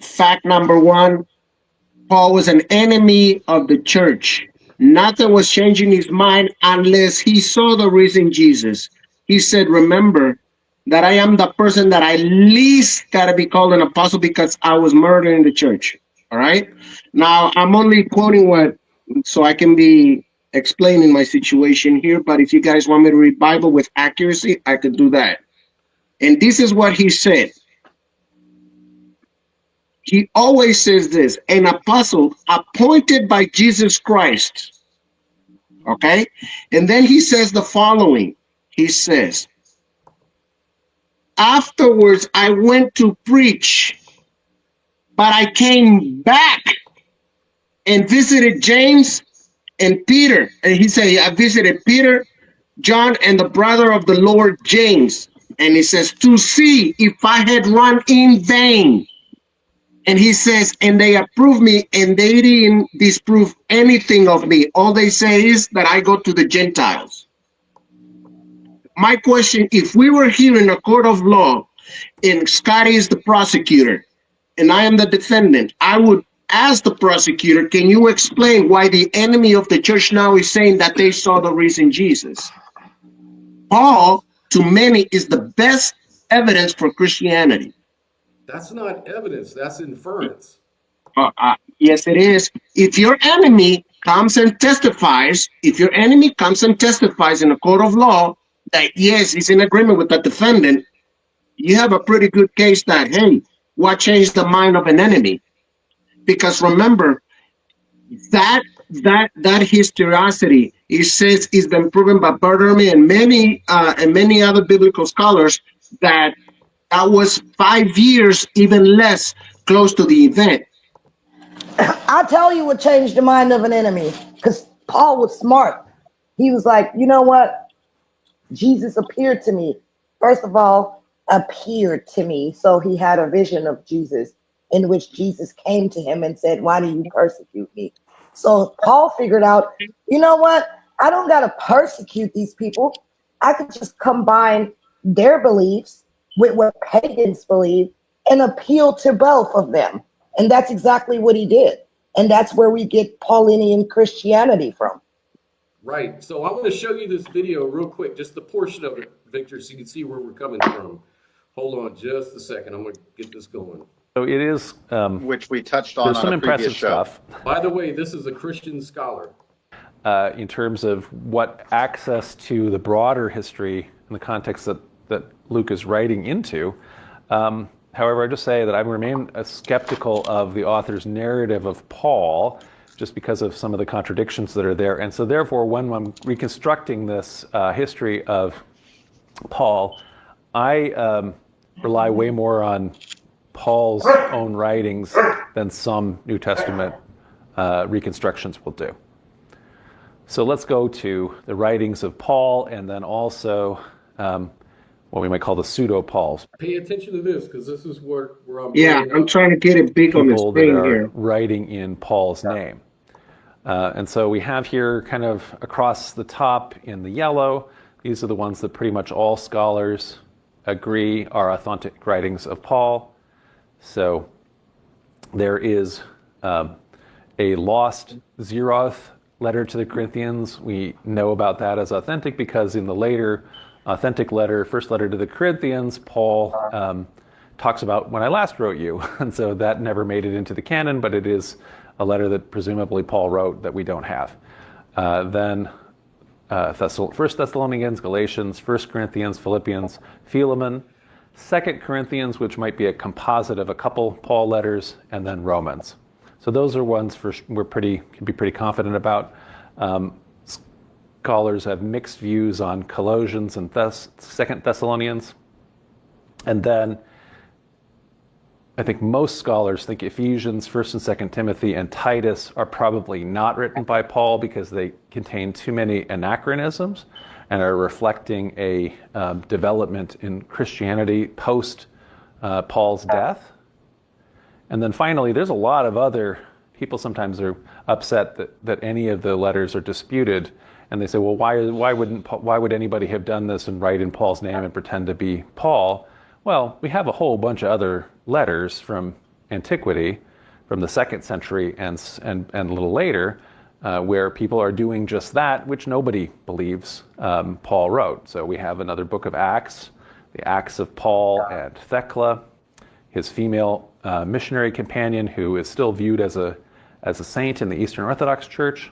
Paul was an enemy of the church. Nothing was changing his mind unless he saw the risen Jesus. He said, remember that I am the person that I least got to be called an apostle because I was murdered in the church. All right. Now, I'm only quoting so I can be explaining my situation here. But if you guys want me to read Bible with accuracy, I could do that. And this is what he said. He always says this, an apostle appointed by Jesus Christ. Okay? And then he says the following. He says, afterwards I went to preach, but I came back and visited James and Peter. And he said, I visited Peter, John, and the brother of the Lord James. And he says, to see if I had run in vain. And he says, and they approved me, and they didn't disprove anything of me. All they say is that I go to the Gentiles. My question, if we were here in a court of law, and Scotty is the prosecutor, and I am the defendant, I would ask the prosecutor, can you explain why the enemy of the church now is saying that they saw the risen Jesus? Paul, to many, is the best evidence for Christianity. That's not evidence, that's inference. Yes, it is. If your enemy comes and testifies, in a court of law that, yes, he's in agreement with the defendant, you have a pretty good case that, hey, what changed the mind of an enemy? Because remember, that historicity, it says, has been proven by Berterman and many other biblical scholars that was 5 years, even less, close to the event. I'll tell you what changed the mind of an enemy, because Paul was smart. He was like, you know what? Jesus appeared to me. First of all, appeared to me. So he had a vision of Jesus in which Jesus came to him and said, why do you persecute me? So Paul figured out, you know what? I don't got to persecute these people. I could just combine their beliefs with what pagans believe and appeal to both of them. And that's exactly what he did. And that's where we get Paulinian Christianity from. Right. So I want to show you this video real quick, just the portion of it, Victor, so you can see where we're coming from. Hold on just a second. I'm going to get this going. So it is, which we touched on there's some a previous impressive show. stuff. By the way, this is a Christian scholar. In terms of what access to the broader history in the context that Luke is writing into. However, I just say that I remain skeptical of the author's narrative of Paul, just because of some of the contradictions that are there. And so therefore, when I'm reconstructing this history of Paul, I rely way more on Paul's own writings than some New Testament reconstructions will do. So let's go to the writings of Paul, and then also what we might call the pseudo-Pauls. Pay attention to this, because this is where I'm I'm trying to get it big on the people screen that are here. writing in Paul's name. And so we have here kind of across the top in the yellow, these are the ones that pretty much all scholars agree are authentic writings of Paul. So there is a lost Zeroth letter to the Corinthians. We know about that as authentic because in the later authentic letter, first letter to the Corinthians, Paul talks about when I last wrote you. And so that never made it into the canon, but it is a letter that presumably Paul wrote that we don't have. Then First Thessalonians, Galatians, 1 Corinthians, Philippians, Philemon, Second Corinthians, which might be a composite of a couple Paul letters, and then Romans. So those are ones can be pretty confident about. Scholars have mixed views on Colossians and Second Thessalonians. And then I think most scholars think Ephesians, 1st and 2nd Timothy, and Titus are probably not written by Paul because they contain too many anachronisms and are reflecting a development in Christianity post Paul's death. And then finally, there's a lot of other people sometimes are upset that any of the letters are disputed, and they say, well, why would anybody have done this and write in Paul's name and pretend to be Paul? Well, we have a whole bunch of other letters from antiquity, from the 2nd century and a little later, where people are doing just that, which nobody believes Paul wrote. So we have another book of Acts, the Acts of Paul and Thecla, his female missionary companion who is still viewed as a saint in the Eastern Orthodox Church.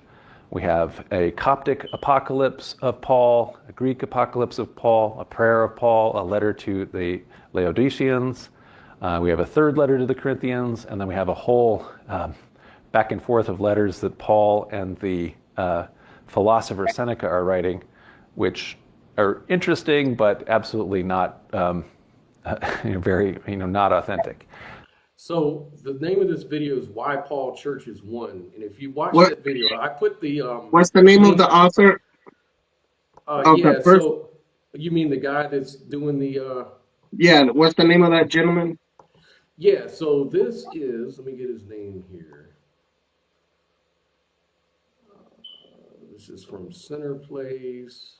We have a Coptic apocalypse of Paul, a Greek apocalypse of Paul, a prayer of Paul, a letter to the Laodiceans. We have a third letter to the Corinthians, and then we have a whole back and forth of letters that Paul and the philosopher Seneca are writing, which are interesting, but absolutely not not authentic. So the name of this video is Why Paul Churches Won. And if you watch What? that video, I put the What's the name of the author? yeah, so you mean the guy that's doing the Yeah, what's the name of that gentleman? yeah, so this is, let me get his name here. This is from Center Place.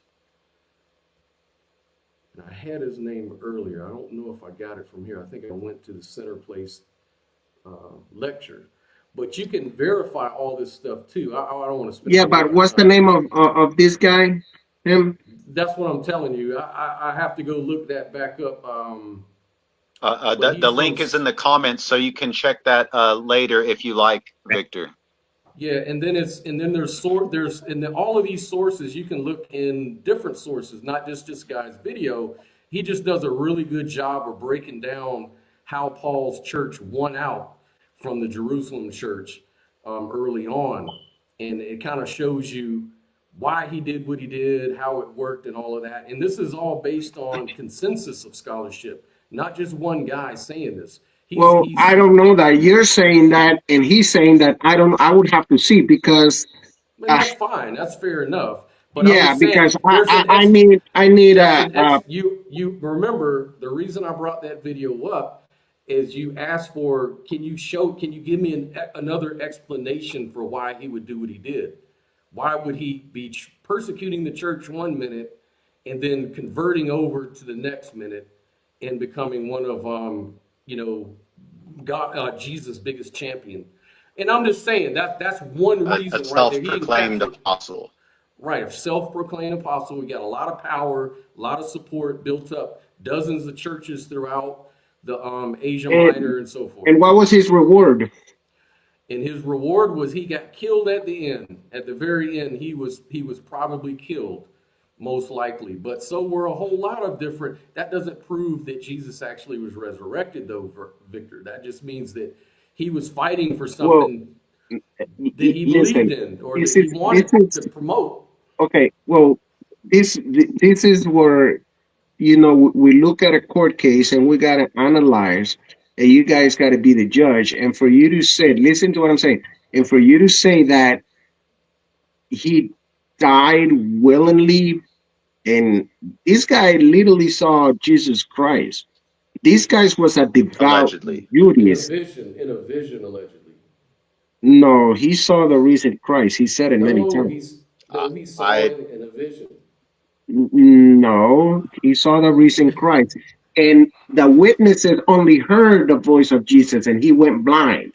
And I had his name earlier. I don't know if I got it from here. I think I went to the Center Place lecture. But you can verify all this stuff too. I don't want to spend. Yeah, but what's the name of this guy? Him? That's what I'm telling you. I have to go look that back up. The link is in the comments, so you can check that later if you like, Victor. Yeah, and then all of these sources you can look in different sources, not just this guy's video. He just does a really good job of breaking down how Paul's church won out from the Jerusalem church early on, and it kind of shows you why he did what he did, how it worked, and all of that. And this is all based on consensus of scholarship, not just one guy saying this. I don't know that you're saying that, and he's saying that. I would have to see because. That's fine. That's fair enough. But yeah, because I need you remember the reason I brought that video up is you asked for can you give me another explanation for why he would do what he did? Why would he be persecuting the church one minute and then converting over to the next minute and becoming one of Jesus' biggest champion? And I'm just saying that's one reason. A self-proclaimed apostle. Right, a self-proclaimed apostle. We got a lot of power, a lot of support built up, dozens of churches throughout the Asia Minor and so forth. And what was his reward? And his reward was he got killed at the end. At the very end, he was probably killed, most likely. But so were a whole lot of different. That doesn't prove that Jesus actually was resurrected, though, Victor. That just means that he was fighting for something that he believed in or that he wanted to promote. Okay, well, this is where, we look at a court case and we got to analyze, and you guys got to be the judge. And for you to say, listen to what I'm saying, and for you to say that he died willingly, and this guy literally saw Jesus Christ. These guys was a devout Judaist. In a vision, allegedly. No, he saw the risen Christ. He said it many times. He saw it in a vision. No, he saw the risen Christ. And the witnesses only heard the voice of Jesus, and he went blind.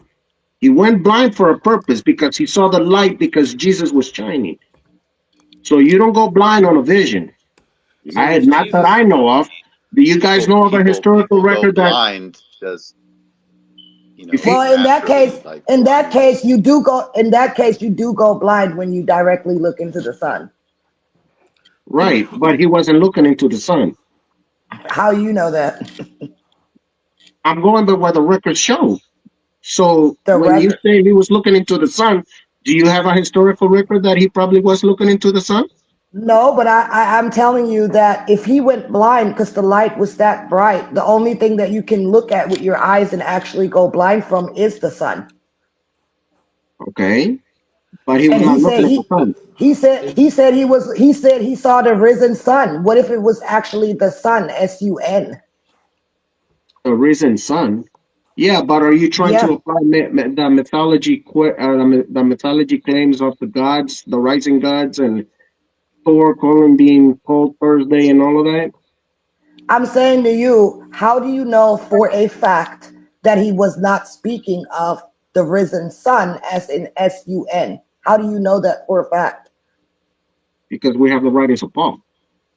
He went blind for a purpose, because he saw the light, because Jesus was shining. So you don't go blind on a vision. Not that I know of. Do you guys know of a historical record that? Blind does. Well, in that case, you do go blind when you directly look into the sun. Right, but he wasn't looking into the sun. How you know that? I'm going by what the records show. So The when you record. say he was looking into the sun, do you have a historical record that he probably was looking into the sun? No, but I'm telling you that if he went blind because the light was that bright, the only thing that you can look at with your eyes and actually go blind from is the sun. Okay, but he was And not looking at the sun. he said he saw the risen sun. What if it was actually the sun, sun? The risen sun. Yeah, but are you trying to Yeah. apply the mythology, the mythology claims of the gods, the rising gods, and Thor calling being called Thursday and all of that? I'm saying to you, how do you know for a fact that he was not speaking of the risen sun as in sun? How do you know that for a fact? Because we have the writings of Paul.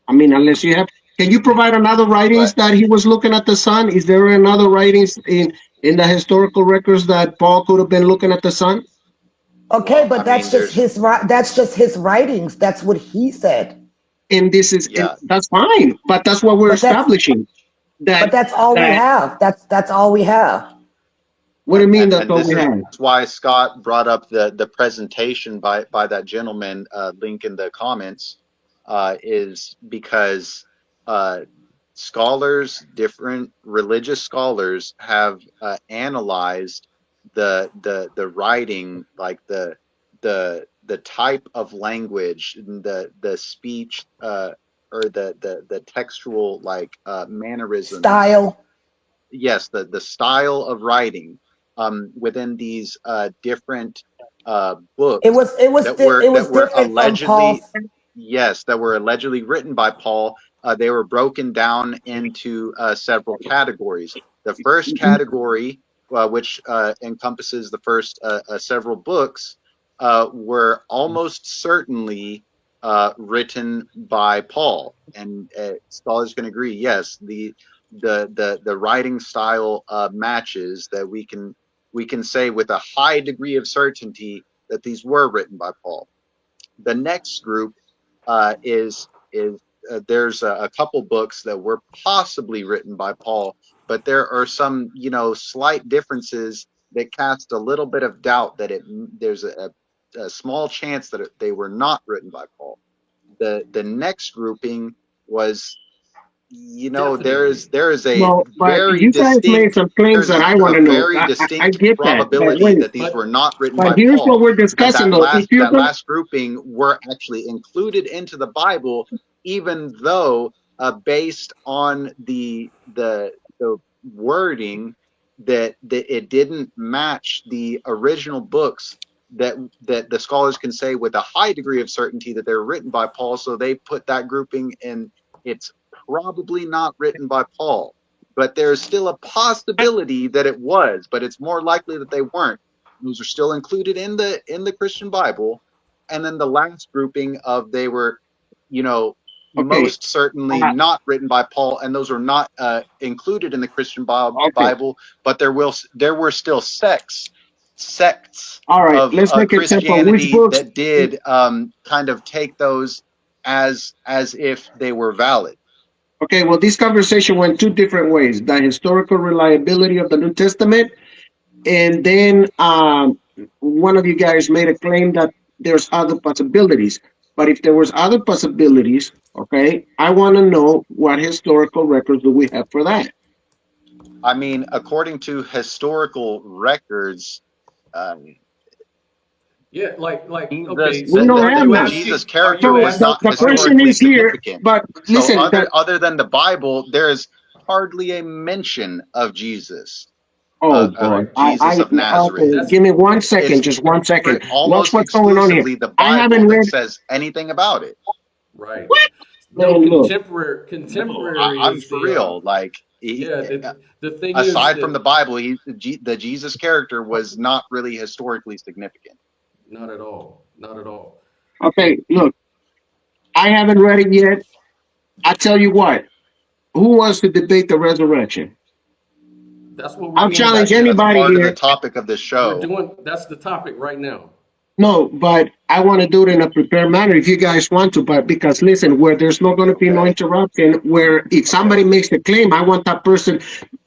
I mean, unless you have, can you provide another writings But that he was looking at the sun? Is there another writings in the historical records that Paul could have been looking at the sun? Okay, well, but I mean, there's that's just his writings. That's what he said. And this is, and yeah, that's fine, but that's what we're But that's establishing. but That that's all we that have. That's all we have. what do you mean that's and all this we is have? why Scott brought up the presentation by that gentleman, link in the comments, is because uh, scholars, different religious scholars, have analyzed the writing, like the type of language, and the speech, or the textual, like, mannerisms. Style. Yes, the style of writing, within these different It books was it was that di- were it was different from allegedly, Paul's. yes, that were allegedly written by Paul. They were broken down into several categories. The first category, which encompasses the first several books, were almost certainly written by Paul, and scholars can agree. Yes, the writing style matches, that we can say with a high degree of certainty that these were written by Paul. The next group is there's a couple books that were possibly written by Paul, but there are some, slight differences that cast a little bit of doubt that there's a small chance that they were not written by Paul. The next grouping was, Definitely. there is a Well, but very you guys made distinct some claims there's that I a want to know. very I distinct get that, but probability wait, that these were But not written but by here's what Paul, we're and discussing that though. If last you're that gonna, last grouping were actually included into the Bible, even though, based on the wording, that it didn't match the original books, that the scholars can say with a high degree of certainty that they're written by Paul, so they put that grouping in. It's probably not written by Paul, but there's still a possibility that it was, but it's more likely that they weren't. Those are still included in the Christian Bible. And then the last grouping of, they were, you know, okay, most certainly uh, not written by Paul, and those are not included in the Christian okay, Bible, but there were still sects all right. of Let's make it simple. Which Christianity books? that did kind of take those as if they were valid. Okay, well, this conversation went two different ways: the historical reliability of the New Testament, and then one of you guys made a claim that there's other possibilities. But if there was other possibilities, okay, I want to know what historical records do we have for that? I mean, according to historical records, um, yeah, like Jesus, okay, We so don't are have you none. Jesus' asking? Are character you So was asking? the, not the Are you? question historically is here, significant. but So listen, other than the Bible, there is hardly a mention of Jesus, oh boy, Jesus of Nazareth. okay, That's give me 1 second, It's just 1 second. Watch almost what's going on here. exclusively the I Bible haven't that read, says anything about it. right. No, man, look, No, contemporary I'm is for the real. Like, yeah. The thing is aside from the that Bible, the Jesus character was not really historically significant. not at all, not at all. okay, And look, I haven't read it yet. I tell you what, who wants to debate the resurrection? that's what we're I'll doing challenge right That's now. anybody part of the here. topic of this We're show. doing that's the topic right now. No, but I want to do it in a prepared manner if you guys want to. But because listen, where there's not going to be no interruption, where if somebody makes the claim, I want that person.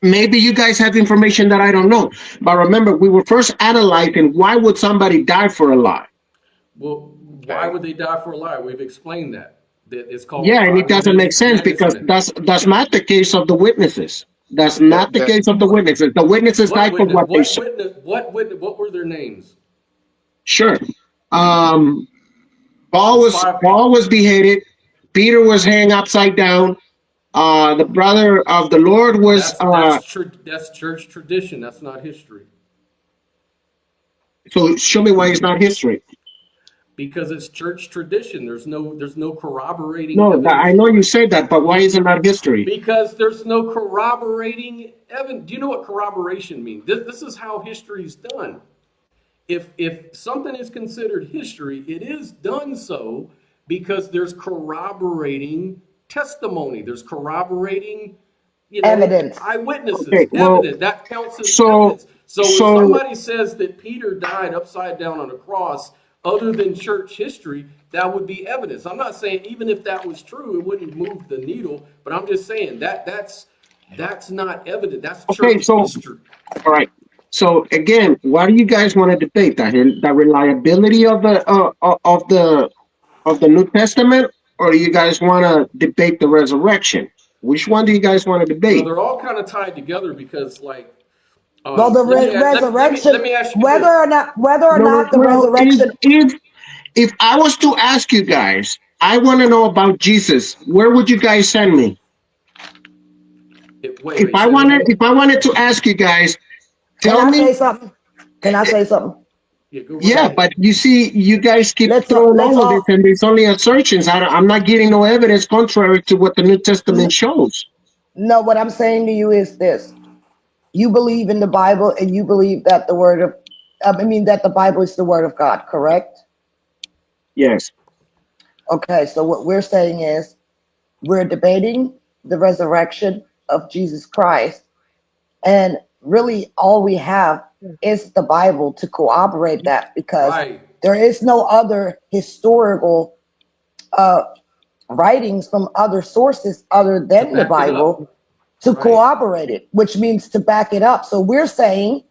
Maybe you guys have information that I don't know. But remember, we were first analyzing why would somebody die for a lie? Well, why would they die for a lie? We've explained that. That it's called Yeah, and it doesn't make cognitive sense because enhancement. that's not the case of the witnesses. That's not the case of the witnesses. The witnesses died for what they said. What were their names? Sure. Paul was beheaded. Peter was hanged upside down. The brother of the Lord was That's church tradition. That's not history. so show me why it's not history. Because it's church tradition. There's no corroborating No, evidence. I know you said that, but why is it not history? Because there's no corroborating evidence. Do you know what corroboration means? This is how history is done. If something is considered history, it is done so because there's corroborating testimony. There's corroborating, Evidence. eyewitnesses. Okay, well, evidence. That counts as so- evidence. So if somebody says that Peter died upside down on a cross, other than church history, that would be evidence. I'm not saying even if that was true, it wouldn't move the needle, but I'm just saying that's not evident. That's church history. All right. So again, why do you guys want to debate that? The reliability of the New Testament, or do you guys want to debate the resurrection? Which one do you guys want to Well, debate? they're all kind of tied together because, like, Well, the resurrection, let me ask you whether this. or not the Well, resurrection. if I was to ask you guys, I want to know about Jesus. Where would you guys send me? If I wanted to ask you guys, Can tell I me. say something? Can I say something? Yeah, but you see, you guys keep throwing all of this, and there's only assertions. I'm not getting no evidence contrary to what the New Testament shows. No, what I'm saying to you is this: you believe in the Bible, and you believe that that the Bible is the word of God, correct? Yes. Okay, so what we're saying is we're debating the resurrection of Jesus Christ, and really all we have is the Bible to corroborate that, because there is no other historical writings from other sources other than the Bible to corroborate it, which means to back it up. So we're saying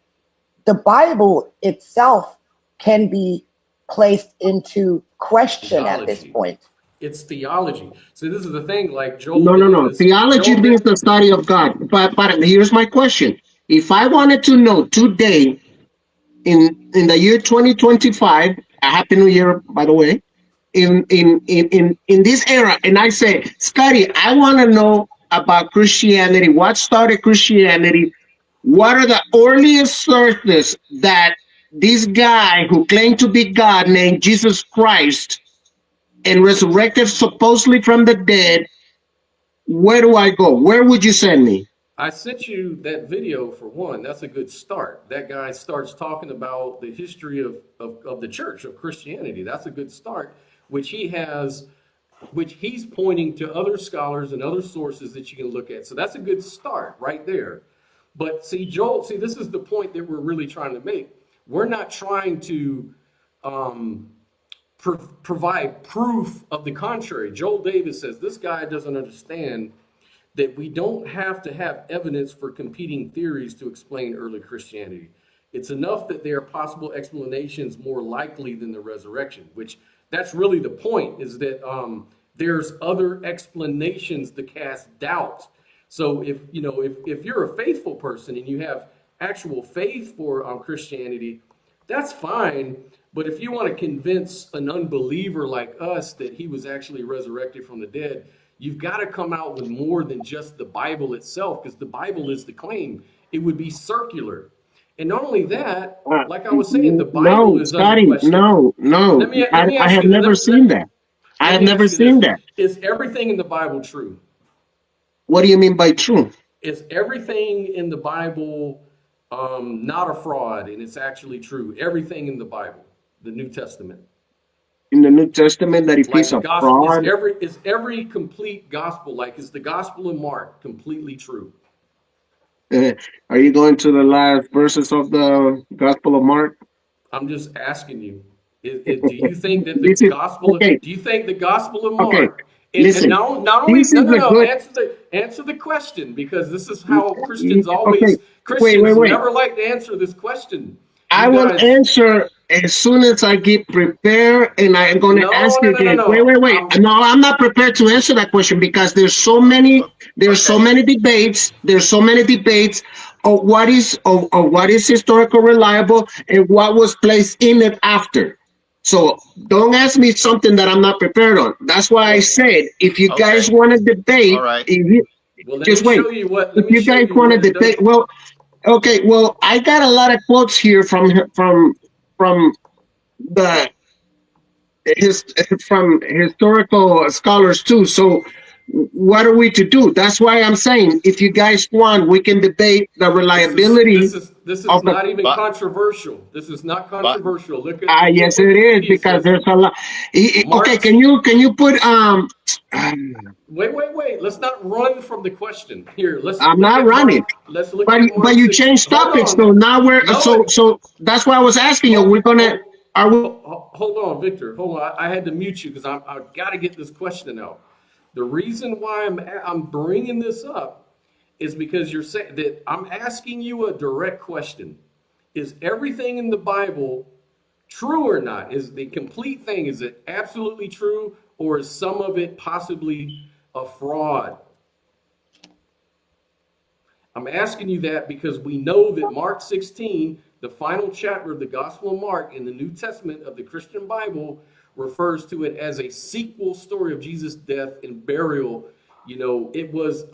the Bible itself can be placed into question at this point. It's theology. So this is the thing, like Joel No. Davis. Theology means the study of God. But here's my question: if I wanted to know today, in the year 2025, a happy new year, by the way, in this era, and I say, Scotty, I want to know about Christianity. What started Christianity? What are the earliest sources that this guy who claimed to be God, named Jesus Christ, and resurrected supposedly from the dead? Where do I go? Where would you send me? I sent you that video for one. That's a good start. That guy starts talking about the history of the church, of Christianity. That's a good start, which he's pointing to other scholars and other sources that you can look at. So that's a good start right there. But see, Joel, this is the point that we're really trying to make. We're not trying to provide proof of the contrary. Joel Davis says this guy doesn't understand that we don't have to have evidence for competing theories to explain early Christianity. It's enough that there are possible explanations more likely than the resurrection, which that's really the point, is that there's other explanations to cast doubt. So if you're a faithful person and you have actual faith for Christianity, that's fine. But if you want to convince an unbeliever like us that he was actually resurrected from the dead, you've got to come out with more than just the Bible itself, because the Bible is the claim. It would be circular. And not only that, like I was saying, the Bible is unquestionable. No. I have never seen that. I have never seen that. Is everything in the Bible true? What do you mean by true? Is everything in the Bible not a fraud, and it's actually true? Everything in the Bible, the New Testament. In the New Testament, that if it's a fraud, is every complete gospel, like is the Gospel of Mark completely true? Are you going to the last verses of the Gospel of Mark? I'm just asking you. Do you think that This is okay. do you think the Gospel of Okay, Mark, listen. not only, This is a good. answer the question, because this is how Okay, Christians wait. never like to answer this question. I You will guys, answer as soon as I get prepared, and I'm going to ask you again. no. Wait. No, I'm not prepared to answer that question because there's so many. There's so Okay. many debates. There's so many debates of what is historical reliable and what was placed in it after. So don't ask me something that I'm not prepared on. That's why I said if you guys Okay. want to debate, All right. Well, let just me wait. show you what. If you guys want to it does. debate, well, okay, well, I got a lot of quotes here from the his from historical scholars too. So what are we to do? That's why I'm saying if you guys want, we can debate the reliability This is of the. not even But controversial. This is not but controversial. Look Ah, yes, at it the is media because there's assessment. a lot. Okay, Marx. can you put Wait. Let's not run from the question. Here, let's I'm look not at running. Mark. Let's look But at but Mark you 6. changed Hold topics, on. so now we're No, so that's why I was asking you. We're gonna are we? Hold on, Victor. Hold on. I had to mute you because I've got to get this question out. The reason why I'm bringing this up is because you're saying that I'm asking you a direct question. Is everything in the Bible true or not? Is the complete thing, is it absolutely true, or is some of it possibly a fraud? I'm asking you that because we know that Mark 16, the final chapter of the Gospel of Mark in the New Testament of the Christian Bible, refers to it as a sequel story of Jesus' death and burial. It was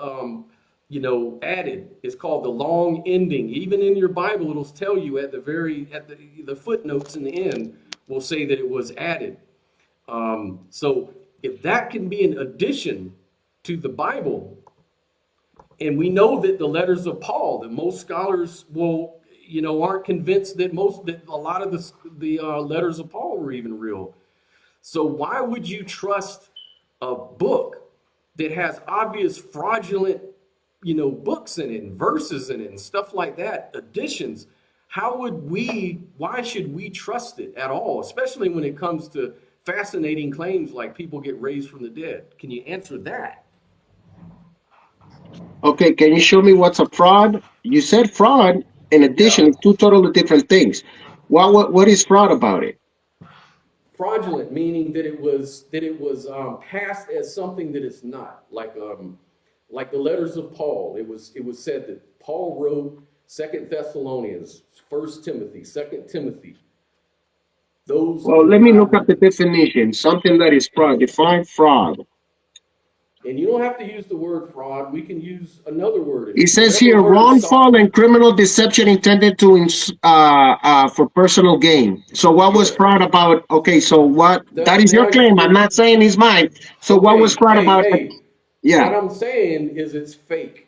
added. It's called the long ending. Even in your Bible, it'll tell you at the footnotes in the end will say that it was added. So if that can be an addition to the Bible, and we know that the letters of Paul, that most scholars aren't convinced that a lot of the letters of Paul were even real. So why would you trust a book that has obvious fraudulent, books in it and verses in it and stuff like that, additions? Why should we trust it at all, especially when it comes to fascinating claims like people get raised from the dead? Can you answer that? Okay, can you show me what's a fraud? You said fraud. In Yeah. addition, it's two totally different things. What is fraud about it? Fraudulent, meaning that it was passed as something that it's not, like the letters of Paul. It was said that Paul wrote Second Thessalonians, First Timothy, Second Timothy. Those Well, were let me not look up the written. definition. Something that is fraud. Define fraud. And you don't have to use the word fraud. We can use another word. It says Whatever here word is wrongful and criminal deception intended to for personal gain. So what was Yeah. fraud about? Okay, so what? That is your Now claim. I'm not saying it's mine. So what was okay, fraud hey, about? hey. Yeah, What I'm saying is it's fake.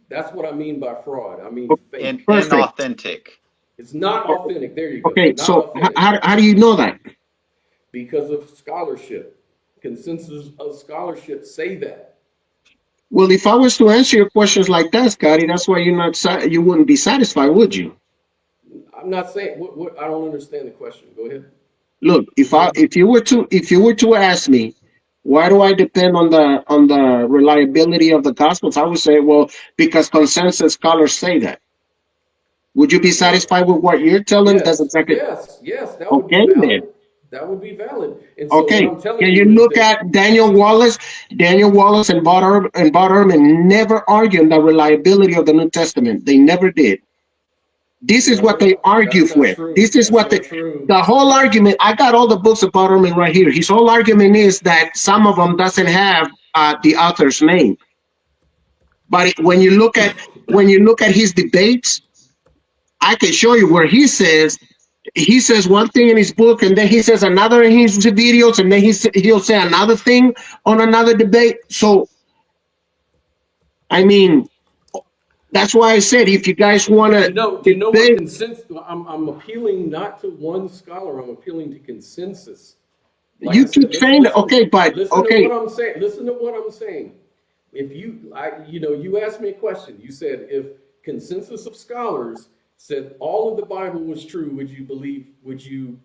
That's what I mean by fraud. I mean fake. perfect. inauthentic. It's not authentic. There you go. Okay, Not so authentic. how do you know that? Because of scholarship. Consensus of scholarship say that. Well, if I was to answer your questions like that, Scotty, that's why you wouldn't be satisfied, would you? I'm not saying what I don't understand the question. Go ahead. Look, if you were to ask me, why do I depend on the reliability of the gospels? I would say, well, because consensus scholars say that. Would you be Well, satisfied with what you're telling? That's exactly yes, that would be okay then. valid. That would be valid. And so what Okay, I'm telling can you you is look that at Daniel Wallace? Daniel Wallace and Bart Ehrman never argued the reliability of the New Testament. They never did. This is what they no, argue that's not with. true. This is That's what not true. the whole argument. I got all the books about Ehrman right here. His whole argument is that some of them doesn't have the author's name. But when you look at his debates, I can show you where he says one thing in his book, and then he says another in his videos, and then he'll say another thing on another debate. So, I mean, that's why I said if you guys want to Do you know what debate, consensus? I'm appealing not to one scholar. I'm appealing to consensus. Like I you said, keep saying that. Okay, but listen to what okay, I'm saying. Listen to what I'm saying. If you asked me a question. You said if consensus of scholars said all of the Bible was true, would you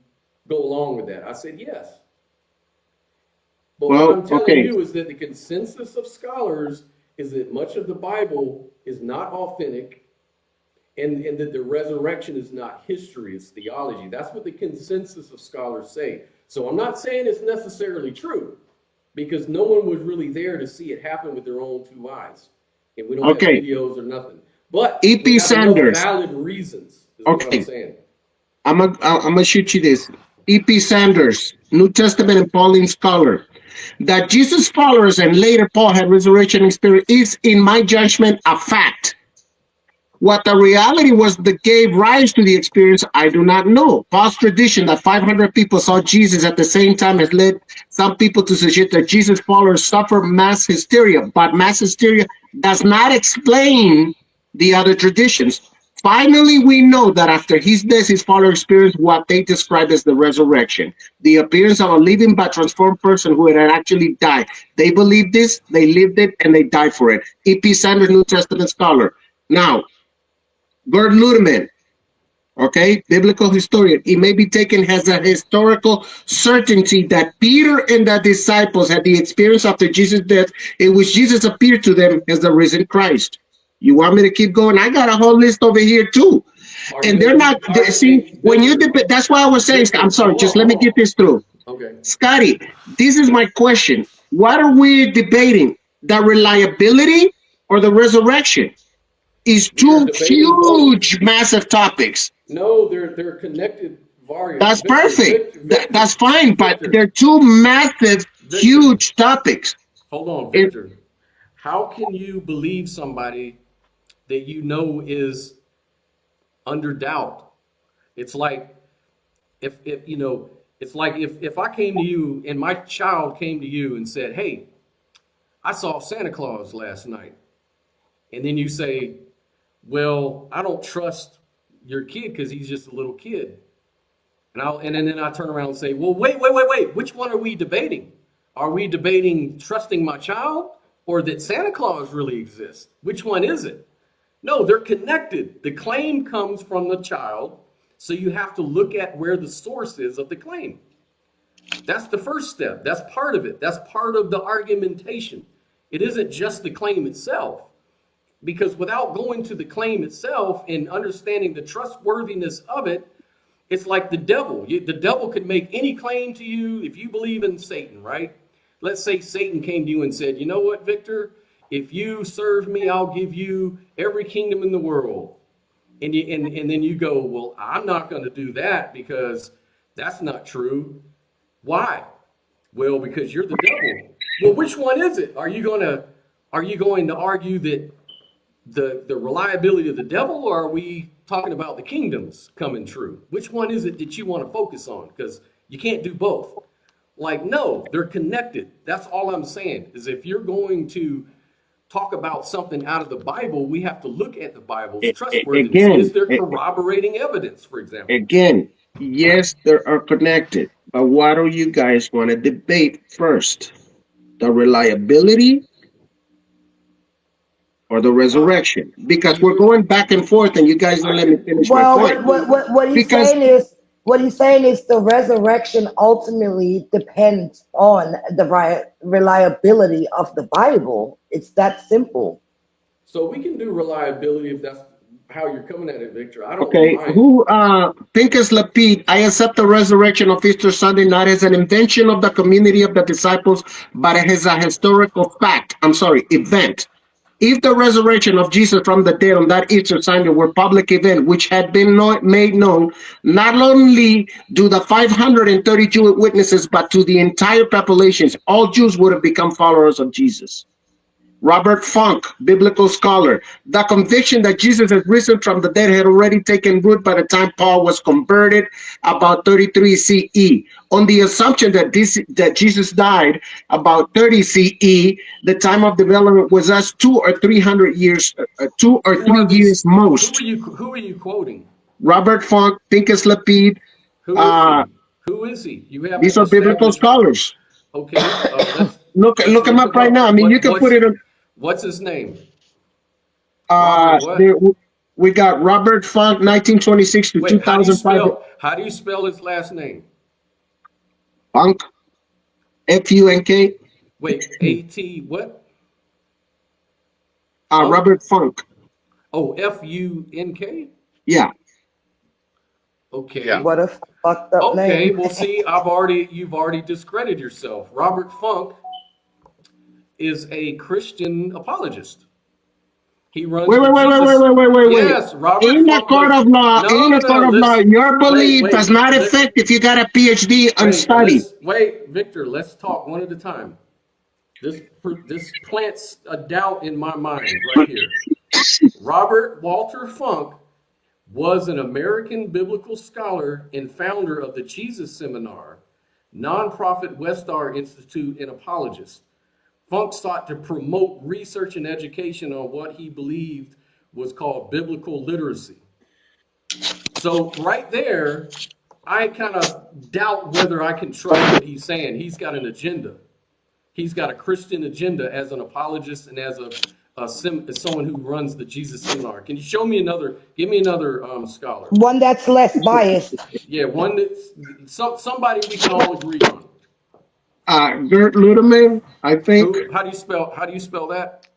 go along with that? I said yes. But Well, what I'm telling okay. you is that the consensus of scholars is that much of the Bible is not authentic, and that the resurrection is not history, it's theology. That's what the consensus of scholars say. So I'm not saying it's necessarily true, because no one was really there to see it happen with their own two eyes. And we don't have Okay. videos or nothing. But E.P. we have enough Sanders. valid reasons, is what I'm Okay. saying. I'm gonna shoot you this. E.P. Sanders, New Testament and Pauline scholar. That Jesus' followers and later Paul had resurrection experience is, in my judgment, a fact. What the reality was that gave rise to the experience, I do not know. Paul's tradition that 500 people saw Jesus at the same time has led some people to suggest that Jesus' followers suffer mass hysteria, but mass hysteria does not explain the other traditions. Finally, we know that after his death, his followers experienced what they describe as the resurrection, the appearance of a living but transformed person who had actually died. They believed this, they lived it, and they died for it. E.P. Sanders, New Testament scholar. Now, Bert Ludeman, okay, biblical historian, it may be taken as a historical certainty that Peter and the disciples had the experience after Jesus' death in which Jesus appeared to them as the risen Christ. You want me to keep going? I got a whole list over here too. And they're not, see, when you debate, that's why I was saying, I'm sorry, just let me get this through. Okay. Scotty, this is my question. What are we debating? The reliability or the resurrection? Is two huge, massive topics. No, they're connected. Vargas. That's Victor, perfect. Victor, That's fine, but Victor, they're two massive, huge topics. Hold on, Victor. How can you believe somebody that you know is under doubt? It's like if you know, it's like if I came to you and my child came to you and said, "Hey, I saw Santa Claus last night," and then you say, "Well, I don't trust your kid because he's just a little kid." And then I turn around and say, "Well, wait. Which one are we debating? Are we debating trusting my child or that Santa Claus really exists? Which one is it?" No, they're connected. The claim comes from the child, so you have to look at where the source is of the claim. That's the first step. That's part of it. That's part of the argumentation. It isn't just the claim itself. Because without going to the claim itself and understanding the trustworthiness of it, it's like the devil. The devil could make any claim to you if you believe in Satan, right? Let's say Satan came to you and said, "You know what, Victor? If you serve me, I'll give you every kingdom in the world." And then you go, "Well, I'm not going to do that because that's not true." Why? Well, because you're the devil. Well, which one is it? Are you going to argue that the reliability of the devil, or are we talking about the kingdoms coming true? Which one is it that you want to focus on? Because you can't do both. Like, no, they're connected. That's all I'm saying, is if you're going to talk about something out of the Bible, we have to look at the Bible's trustworthiness. Again, Is there corroborating evidence, for example? Again, yes, they are connected. But what do you guys want to debate first? The reliability or the resurrection? Because we're going back and forth, and you guys don't let me finish my point. What he's saying is the resurrection ultimately depends on the reliability of the Bible. It's that simple. So we can do reliability if that's how you're coming at it, Victor. I don't Okay, mind. Pincus Lapide, I accept the resurrection of Easter Sunday not as an invention of the community of the disciples, but as a historical event. If the resurrection of Jesus from the dead on that Easter Sunday were public event, which had been made known, not only to the 530 Jewish witnesses, but to the entire populations, all Jews would have become followers of Jesus. Robert Funk, biblical scholar. The conviction that Jesus had risen from the dead had already taken root by the time Paul was converted, about 33 CE. On the assumption that Jesus died about 30 CE, the time of development was us 2 or 300 years, 2 or 3 years most. Who are you quoting? Robert Funk, Pincus Lapide. Who is he? You have these are biblical scholars. Okay. Look him up right now. I mean, you can put it on. What's his name? We got Robert Funk, 1926 to 2005. How do you spell his last name? Funk, F-U-N-K. Wait, A-T what? Robert Funk. Oh, F-U-N-K? Yeah. Okay. Yeah. What a fucked up Okay, name. well, see, you've already discredited yourself. Robert Funk is a Christian apologist. He runs Wait. the Jesus. Yes, Robert In a Funk court was. of law, Listen, your belief does not affect if you got a PhD on study. Wait, Victor, let's talk one at a time. This plants a doubt in my mind right here. Robert Walter Funk was an American biblical scholar and founder of the Jesus Seminar, nonprofit Westar Institute, and apologist. Funk sought to promote research and education on what he believed was called biblical literacy. So right there, I kind of doubt whether I can trust what he's saying. He's got an agenda. He's got a Christian agenda as an apologist and as someone who runs the Jesus Seminar. Can you give me another scholar? One that's less biased. Yeah, one that's somebody we can all agree on. Gerd Ludeman, I think. How do you spell that?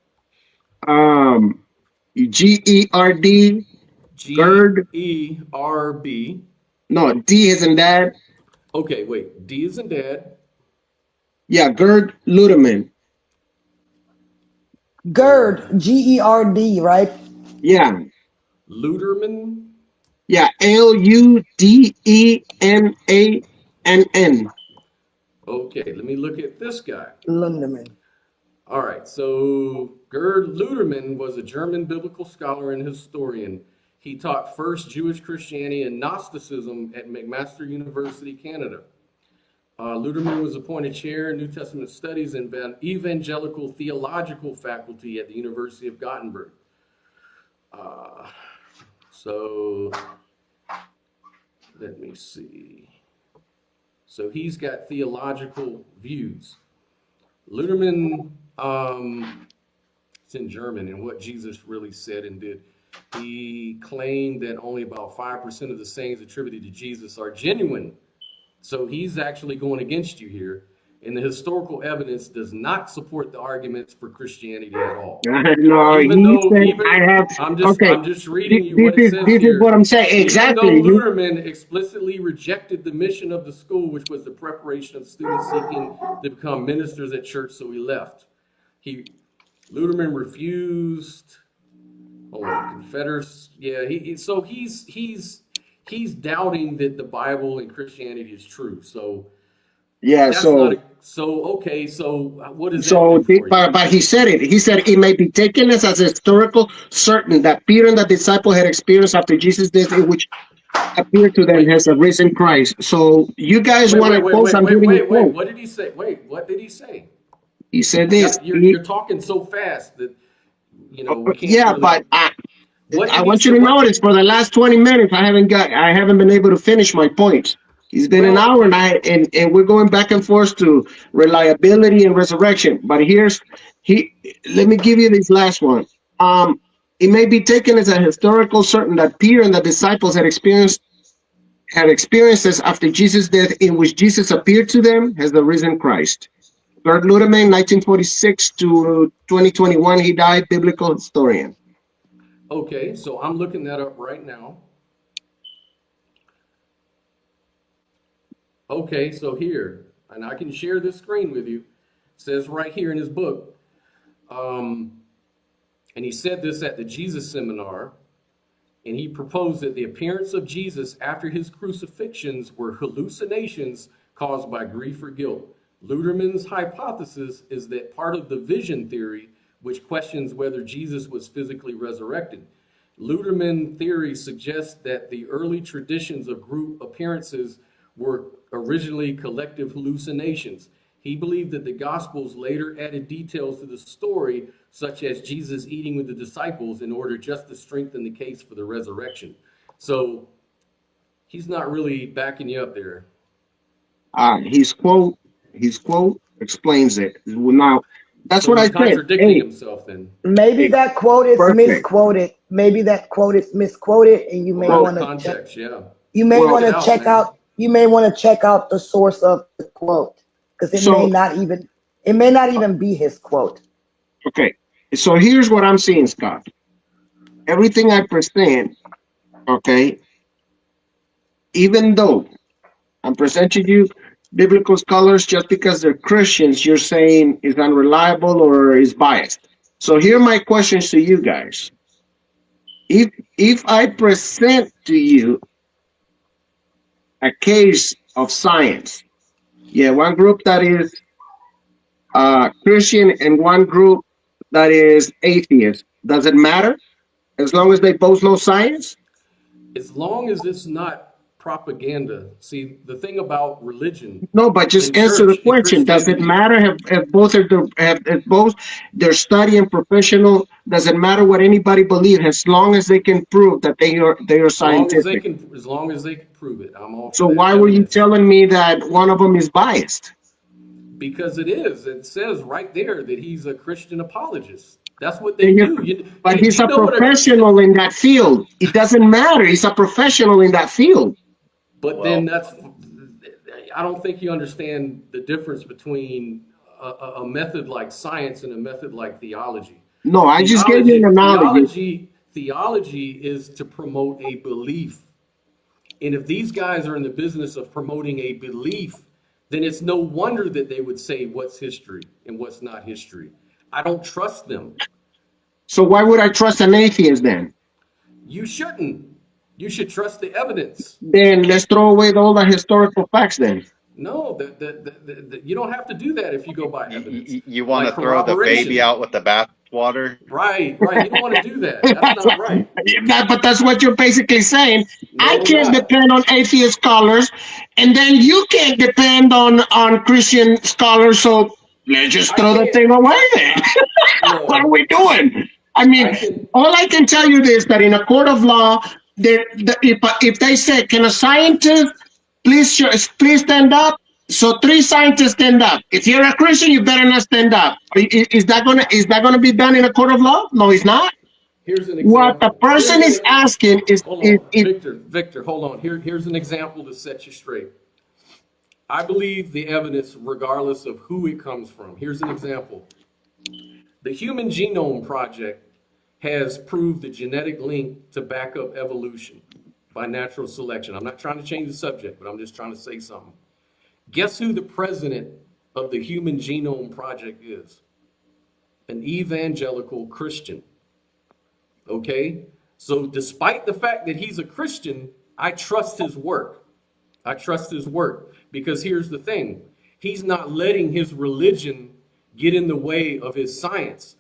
G-E-R-D. Gerd. G-E-R-B. No, D is in dad. Okay, wait. D is in dad. Yeah, Gerd Ludeman. Gerd, G-E-R-D, right? Yeah. Luderman? Yeah, L-U-D-E-M-A-N-N. Okay, let me look at this guy. Lundeman. All right, so Gerd Luderman was a German biblical scholar and historian. He taught first Jewish Christianity and Gnosticism at McMaster University, Canada. Luderman was appointed chair in New Testament Studies and Evangelical Theological Faculty at the University of Gothenburg. So let me see. So he's got theological views. Luderman, it's in German, and what Jesus really said and did. He claimed that only about 5% of the sayings attributed to Jesus are genuine. So he's actually going against you here. And the historical evidence does not support the arguments for Christianity at all. No, I'm just reading you what it says this here. Is what I'm saying. Exactly. Even though Luderman explicitly rejected the mission of the school, which was the preparation of students seeking to become ministers at church, so he left. Luderman refused. Confederates. Yeah, he's doubting that the Bible and Christianity is true. So yeah, so what is that? But he said it. He said it may be taken as historical certain that Peter and the disciple had experienced after Jesus' death, in which appeared to them as a risen Christ. So you guys want to post? Wait. What did he say? What did he say? He said this. You're talking so fast that we can't. Yeah, but I want you to notice for the last 20 minutes I haven't been able to finish my points. It's been an hour and we're going back and forth to reliability and resurrection. But let me give you this last one. It may be taken as a historical certain that Peter and the disciples had experiences after Jesus' death in which Jesus appeared to them as the risen Christ. Gerd Ludeman, 1946 to 2021, he died, biblical historian. Okay, so I'm looking that up right now. Okay, so here, and I can share this screen with you. It says right here in his book, and he said this at the Jesus Seminar, and he proposed that the appearance of Jesus after his crucifixions were hallucinations caused by grief or guilt. Luderman's hypothesis is that part of the vision theory, which questions whether Jesus was physically resurrected. Luderman theory suggests that the early traditions of group appearances were originally collective hallucinations. He believed that the Gospels later added details to the story, such as Jesus eating with the disciples, in order just to strengthen the case for the resurrection. So he's not really backing you up there. His quote explains it. Now, that's what I said. Contradicting himself then. Maybe that quote is misquoted. Maybe that quote is misquoted, and you may want to check. Yeah. You may want to check out you may want to check out the source of the quote, because it may not even be his quote. Okay, so here's what I'm saying, Scott. Everything I present, okay, even though I'm presenting you biblical scholars, just because they're Christians, you're saying is unreliable or is biased. So here are my questions to you guys. If I present to you a case of science, one group that is Christian and one group that is atheist, does it matter as long as they both know science? As long as it's not propaganda. See, the thing about religion. No, but just answer the question. Does it matter if both their study and professional? Does it matter what anybody believes as long as they can prove that they are scientific? As long as they can prove it, I'm all. So why were you telling me that one of them is biased? Because it is. It says right there that he's a Christian apologist. That's what they do. But he's a professional in that field. It doesn't matter. He's a professional in that field. But then I don't think you understand the difference between a method like science and a method like theology. No, I just gave you an analogy. Theology is to promote a belief. And if these guys are in the business of promoting a belief, then it's no wonder that they would say what's history and what's not history. I don't trust them. So why would I trust an atheist then? You shouldn't. You should trust the evidence. Then let's throw away all the historical facts then. No, you don't have to do that if you go by evidence. You want to throw the baby out with the bathwater? Right. You don't want to do that. That's not right. But that's what you're basically saying. No, I can't depend on atheist scholars, and then you can't depend on Christian scholars, so let's just throw the thing away then. What are we doing? I mean, all I can tell you is that in a court of law, if they say, can a scientist please stand up? So 3 scientists stand up. If you're a Christian, you better not stand up. Is that gonna be done in a court of law? No, it's not. Here's an example. What the person is asking is, Victor, hold on. Here's an example to set you straight. I believe the evidence, regardless of who it comes from. Here's an example. The Human Genome Project has proved the genetic link to backup evolution by natural selection. I'm not trying to change the subject, but I'm just trying to say something. Guess who the president of the Human Genome Project is? An evangelical Christian. Okay? So despite the fact that he's a Christian, I trust his work. I trust his work because here's the thing. He's not letting his religion get in the way of his science.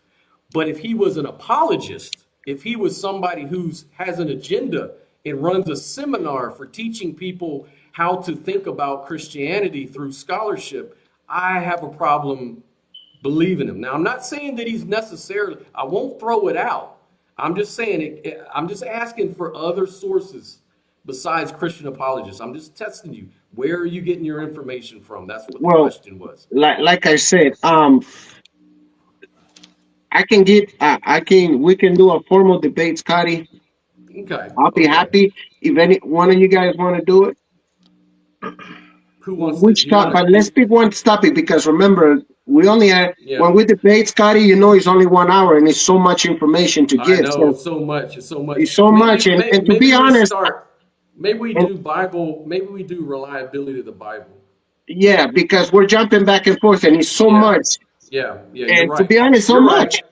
But if he was an apologist, if he was somebody who has an agenda and runs a seminar for teaching people how to think about Christianity through scholarship, I have a problem believing him. Now, I'm not saying that he's necessarily, I won't throw it out. I'm just saying, I'm just asking for other sources besides Christian apologists. I'm just testing you. Where are you getting your information from? That's what the question was. Like I said, we can do a formal debate, Scotty. Okay. I'll be happy if any one of you guys want to do it. Who wants which topic? But let's pick one topic because remember, we only have when we debate, Scotty. You know, it's only 1 hour and it's so much information to give. I know, so much. It's so much. It's so much, and to be honest, maybe we do Bible. Maybe we do reliability of the Bible. Yeah, because we're jumping back and forth, and it's so much. Yeah. And to be honest, so much.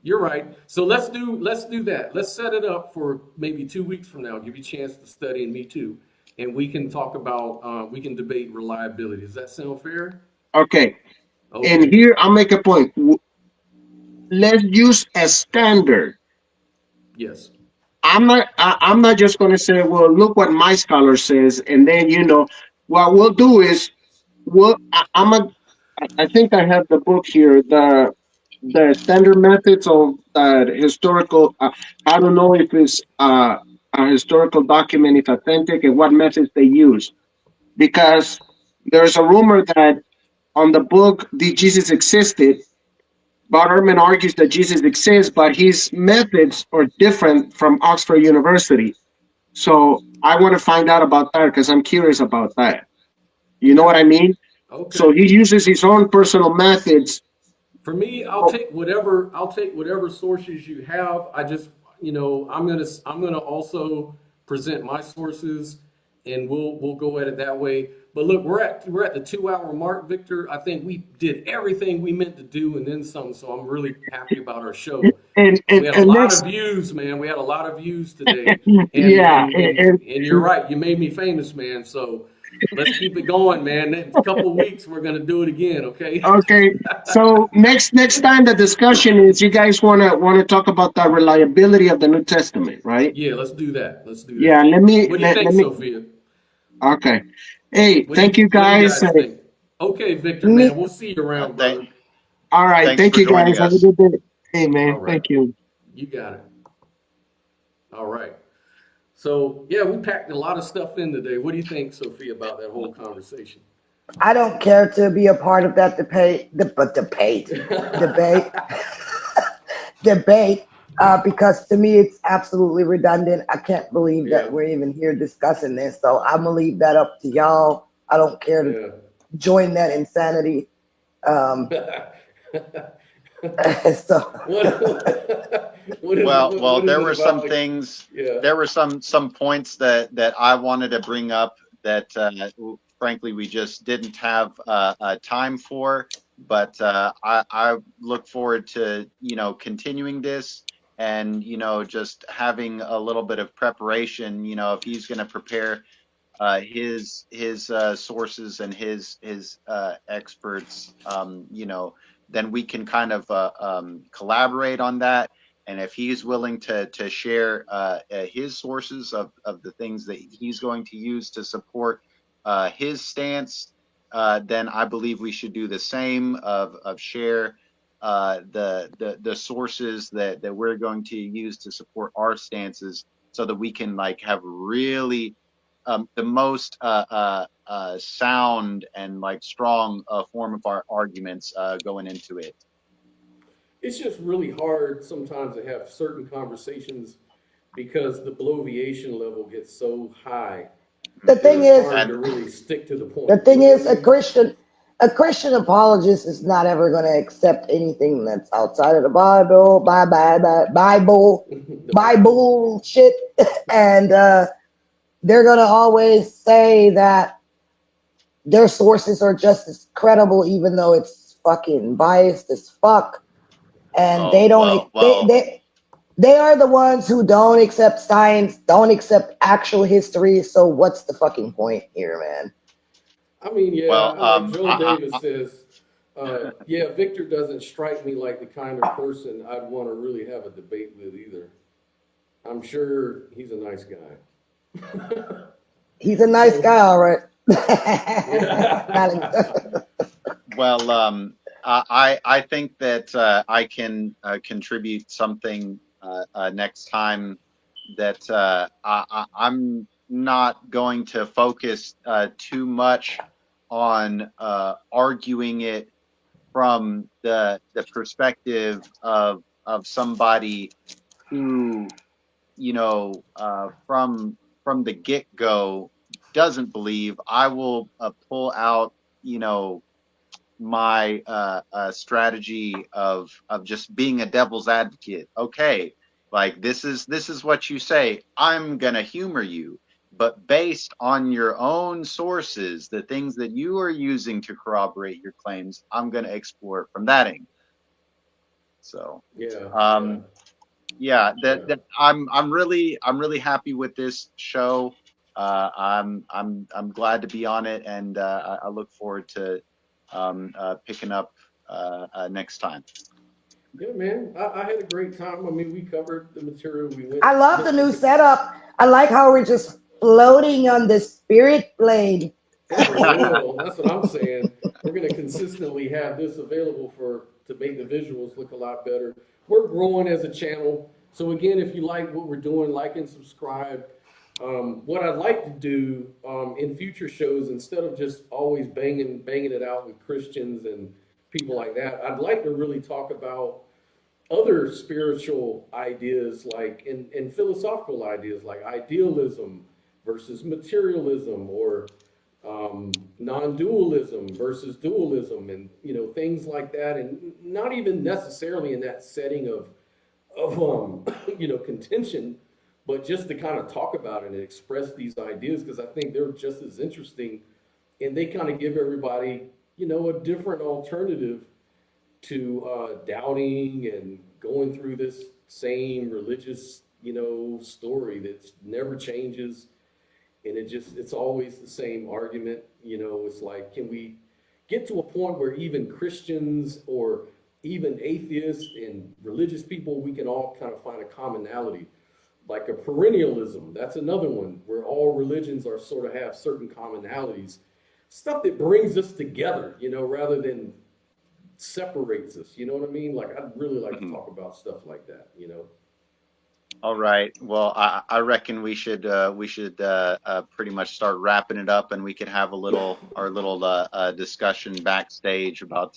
You're right. So let's do that. Let's set it up for maybe 2 weeks from now. Give you a chance to study, and me too. And we can talk about, we can debate reliability. Does that sound fair? Okay. And here I'll make a point. Let's use a standard. Yes. I'm not just going to say, well, look what my scholar says, and then what we'll do is, I think I have the book here, the standard methods of historical. I don't know if it's a historical document, if authentic, and what methods they use, because there's a rumor that on the book "Did Jesus Existed?" Bob Ehrman argues that Jesus exists, but his methods are different from Oxford University. So I want to find out about that because I'm curious about that. You know what I mean? Okay. So he uses his own personal methods. For me, I'll take whatever sources you have. I just, I'm gonna also present my sources, and we'll go at it that way. But look, we're at the 2 hour mark, Victor. I think we did everything we meant to do and then some. So I'm really happy about our show. And We had a and lot next, of views, man. We had a lot of views today, and yeah, and and, and you're right. You made me famous, man. So let's keep it going, man. In a couple of weeks, we're gonna do it again. Okay. okay. So next time the discussion is you guys wanna talk about the reliability of the New Testament, right? Yeah, let's do that. Let's do Yeah. that. Let me What do you think, let me. Sophia? Okay. Hey, thank you What do you guys. guys think? Okay, Victor, Me, man, we'll see you around, brother. Thank, All right. thanks Thank for you joining guys. Have a us. good day. Hey man. All right, Thank you. you got it. All right. So yeah, we packed a lot of stuff in today. What do you think, Sophia, about that whole conversation? I don't care to be a part of that debate, debate, because to me it's absolutely redundant. I can't believe Yeah, that we're even here discussing this. So I'm gonna leave that up to y'all. I don't care to yeah. join that insanity. Um, so What is There it were about some like? things, Yeah, there were some points that I wanted to bring up that frankly we just didn't have time for. But I look forward to continuing this and just having a little bit of preparation. If he's going to prepare his sources and his experts, then we can kind of collaborate on that. And if he's willing to share his sources of the things that he's going to use to support his stance, then I believe we should do the same of share the sources that we're going to use to support our stances, so that we can like have really the most sound and like strong form of our arguments going into it. it's just really hard sometimes to have certain conversations because the bloviation level gets so high the Mhm. that thing it's is, hard to And really stick to the the point. You thing know what I is, mean? A Christian apologist is not ever going to accept anything that's outside of the Bible, The Bible. Bible shit, and they're going to always say that their sources are just as credible, even though it's fucking biased as fuck. And oh well, they are the ones who don't accept science, don't accept actual history. So what's the fucking point here, man? I mean, well, yeah, like Joel Davis says, yeah, Victor doesn't strike me like the kind of person I'd want to really have a debate with either. I'm sure he's a nice guy. He's a nice So, guy, all right. yeah. well, I think that I can contribute something next time that I'm not going to focus too much on arguing it from the perspective of somebody who from the get go doesn't believe. I will pull out you know my strategy of just being a devil's advocate. Okay, like this is what you say. I'm gonna humor you, but based on your own sources, the things that you are using to corroborate your claims, I'm gonna explore it from that angle. So, Yeah, yeah, um, yeah, yeah. I'm really happy with this show. I'm glad to be on it, and I look forward to picking up next time. Yeah, man. I had a great time. I mean, we covered the material we went. I love the new setup. I like how we're just floating on the spirit plane. And we will. That's what I'm saying. We're going to consistently have this available to make the visuals look a lot better. We're growing as a channel. So again, if you like what we're doing, like and subscribe. What I'd like to do in future shows, instead of just always banging it out with Christians and people like that, I'd like to really talk about other spiritual ideas, like and philosophical ideas, like idealism versus materialism, or non-dualism versus dualism, and things like that, and not even necessarily in that setting of contention, but just to kind of talk about it and express these ideas, because I think they're just as interesting, and they kind of give everybody a different alternative to doubting and going through this same religious story that never changes, and it's always the same argument. It's like, can we get to a point where even Christians or even atheists and religious people, we can all kind of find a commonality, like a perennialism. That's another one where all religions are sort of have certain commonalities, stuff that brings us together, rather than separates us. You know what I mean? Like, I'd really like to talk about stuff like that. All right. Well, I reckon we should pretty much start wrapping it up, and we could have our little discussion backstage about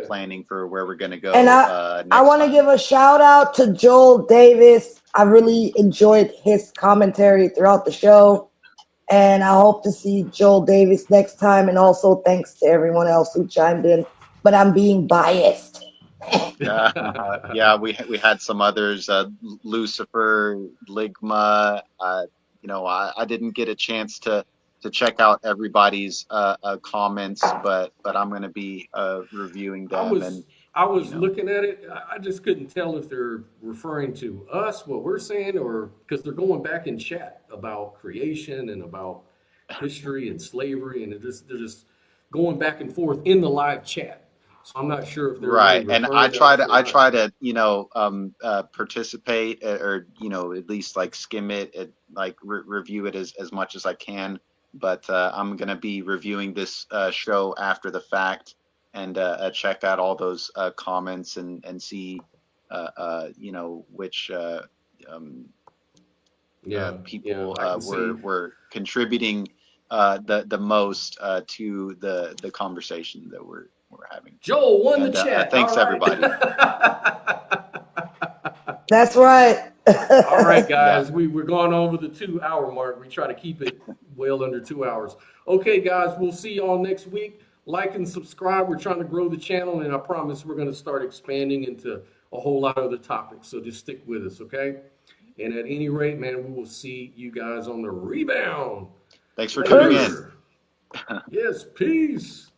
planning for where we're going to go. And I want to give a shout out to Joel Davis. I really enjoyed his commentary throughout the show, and I hope to see Joel Davis next time. And also thanks to everyone else who chimed in, but I'm being biased. Yeah, we had some others, Lucifer, Ligma. I didn't get a chance to check out everybody's comments, but I'm going to be reviewing them. I was looking at it. I just couldn't tell if they're referring to us, what we're saying, or because they're going back in chat about creation and about history and slavery, and they're just going back and forth in the live chat. So I'm not sure if they're right. really And I try to participate, or at least like skim it, like review it as much as I can. But I'm gonna be reviewing this show after the fact, and check out all those comments and see which people were contributing the most to the conversation that we're having. Joel won the chat. Thanks, everybody. That's right. All right, guys, we're going over the 2-hour mark. We try to keep it well under 2 hours. Okay, guys, we'll see y'all next week. Like and subscribe. We're trying to grow the channel, and I promise we're going to start expanding into a whole lot of other topics. So just stick with us, okay? And at any rate, man, we will see you guys on the rebound. Thanks for tuning in. Yes, peace.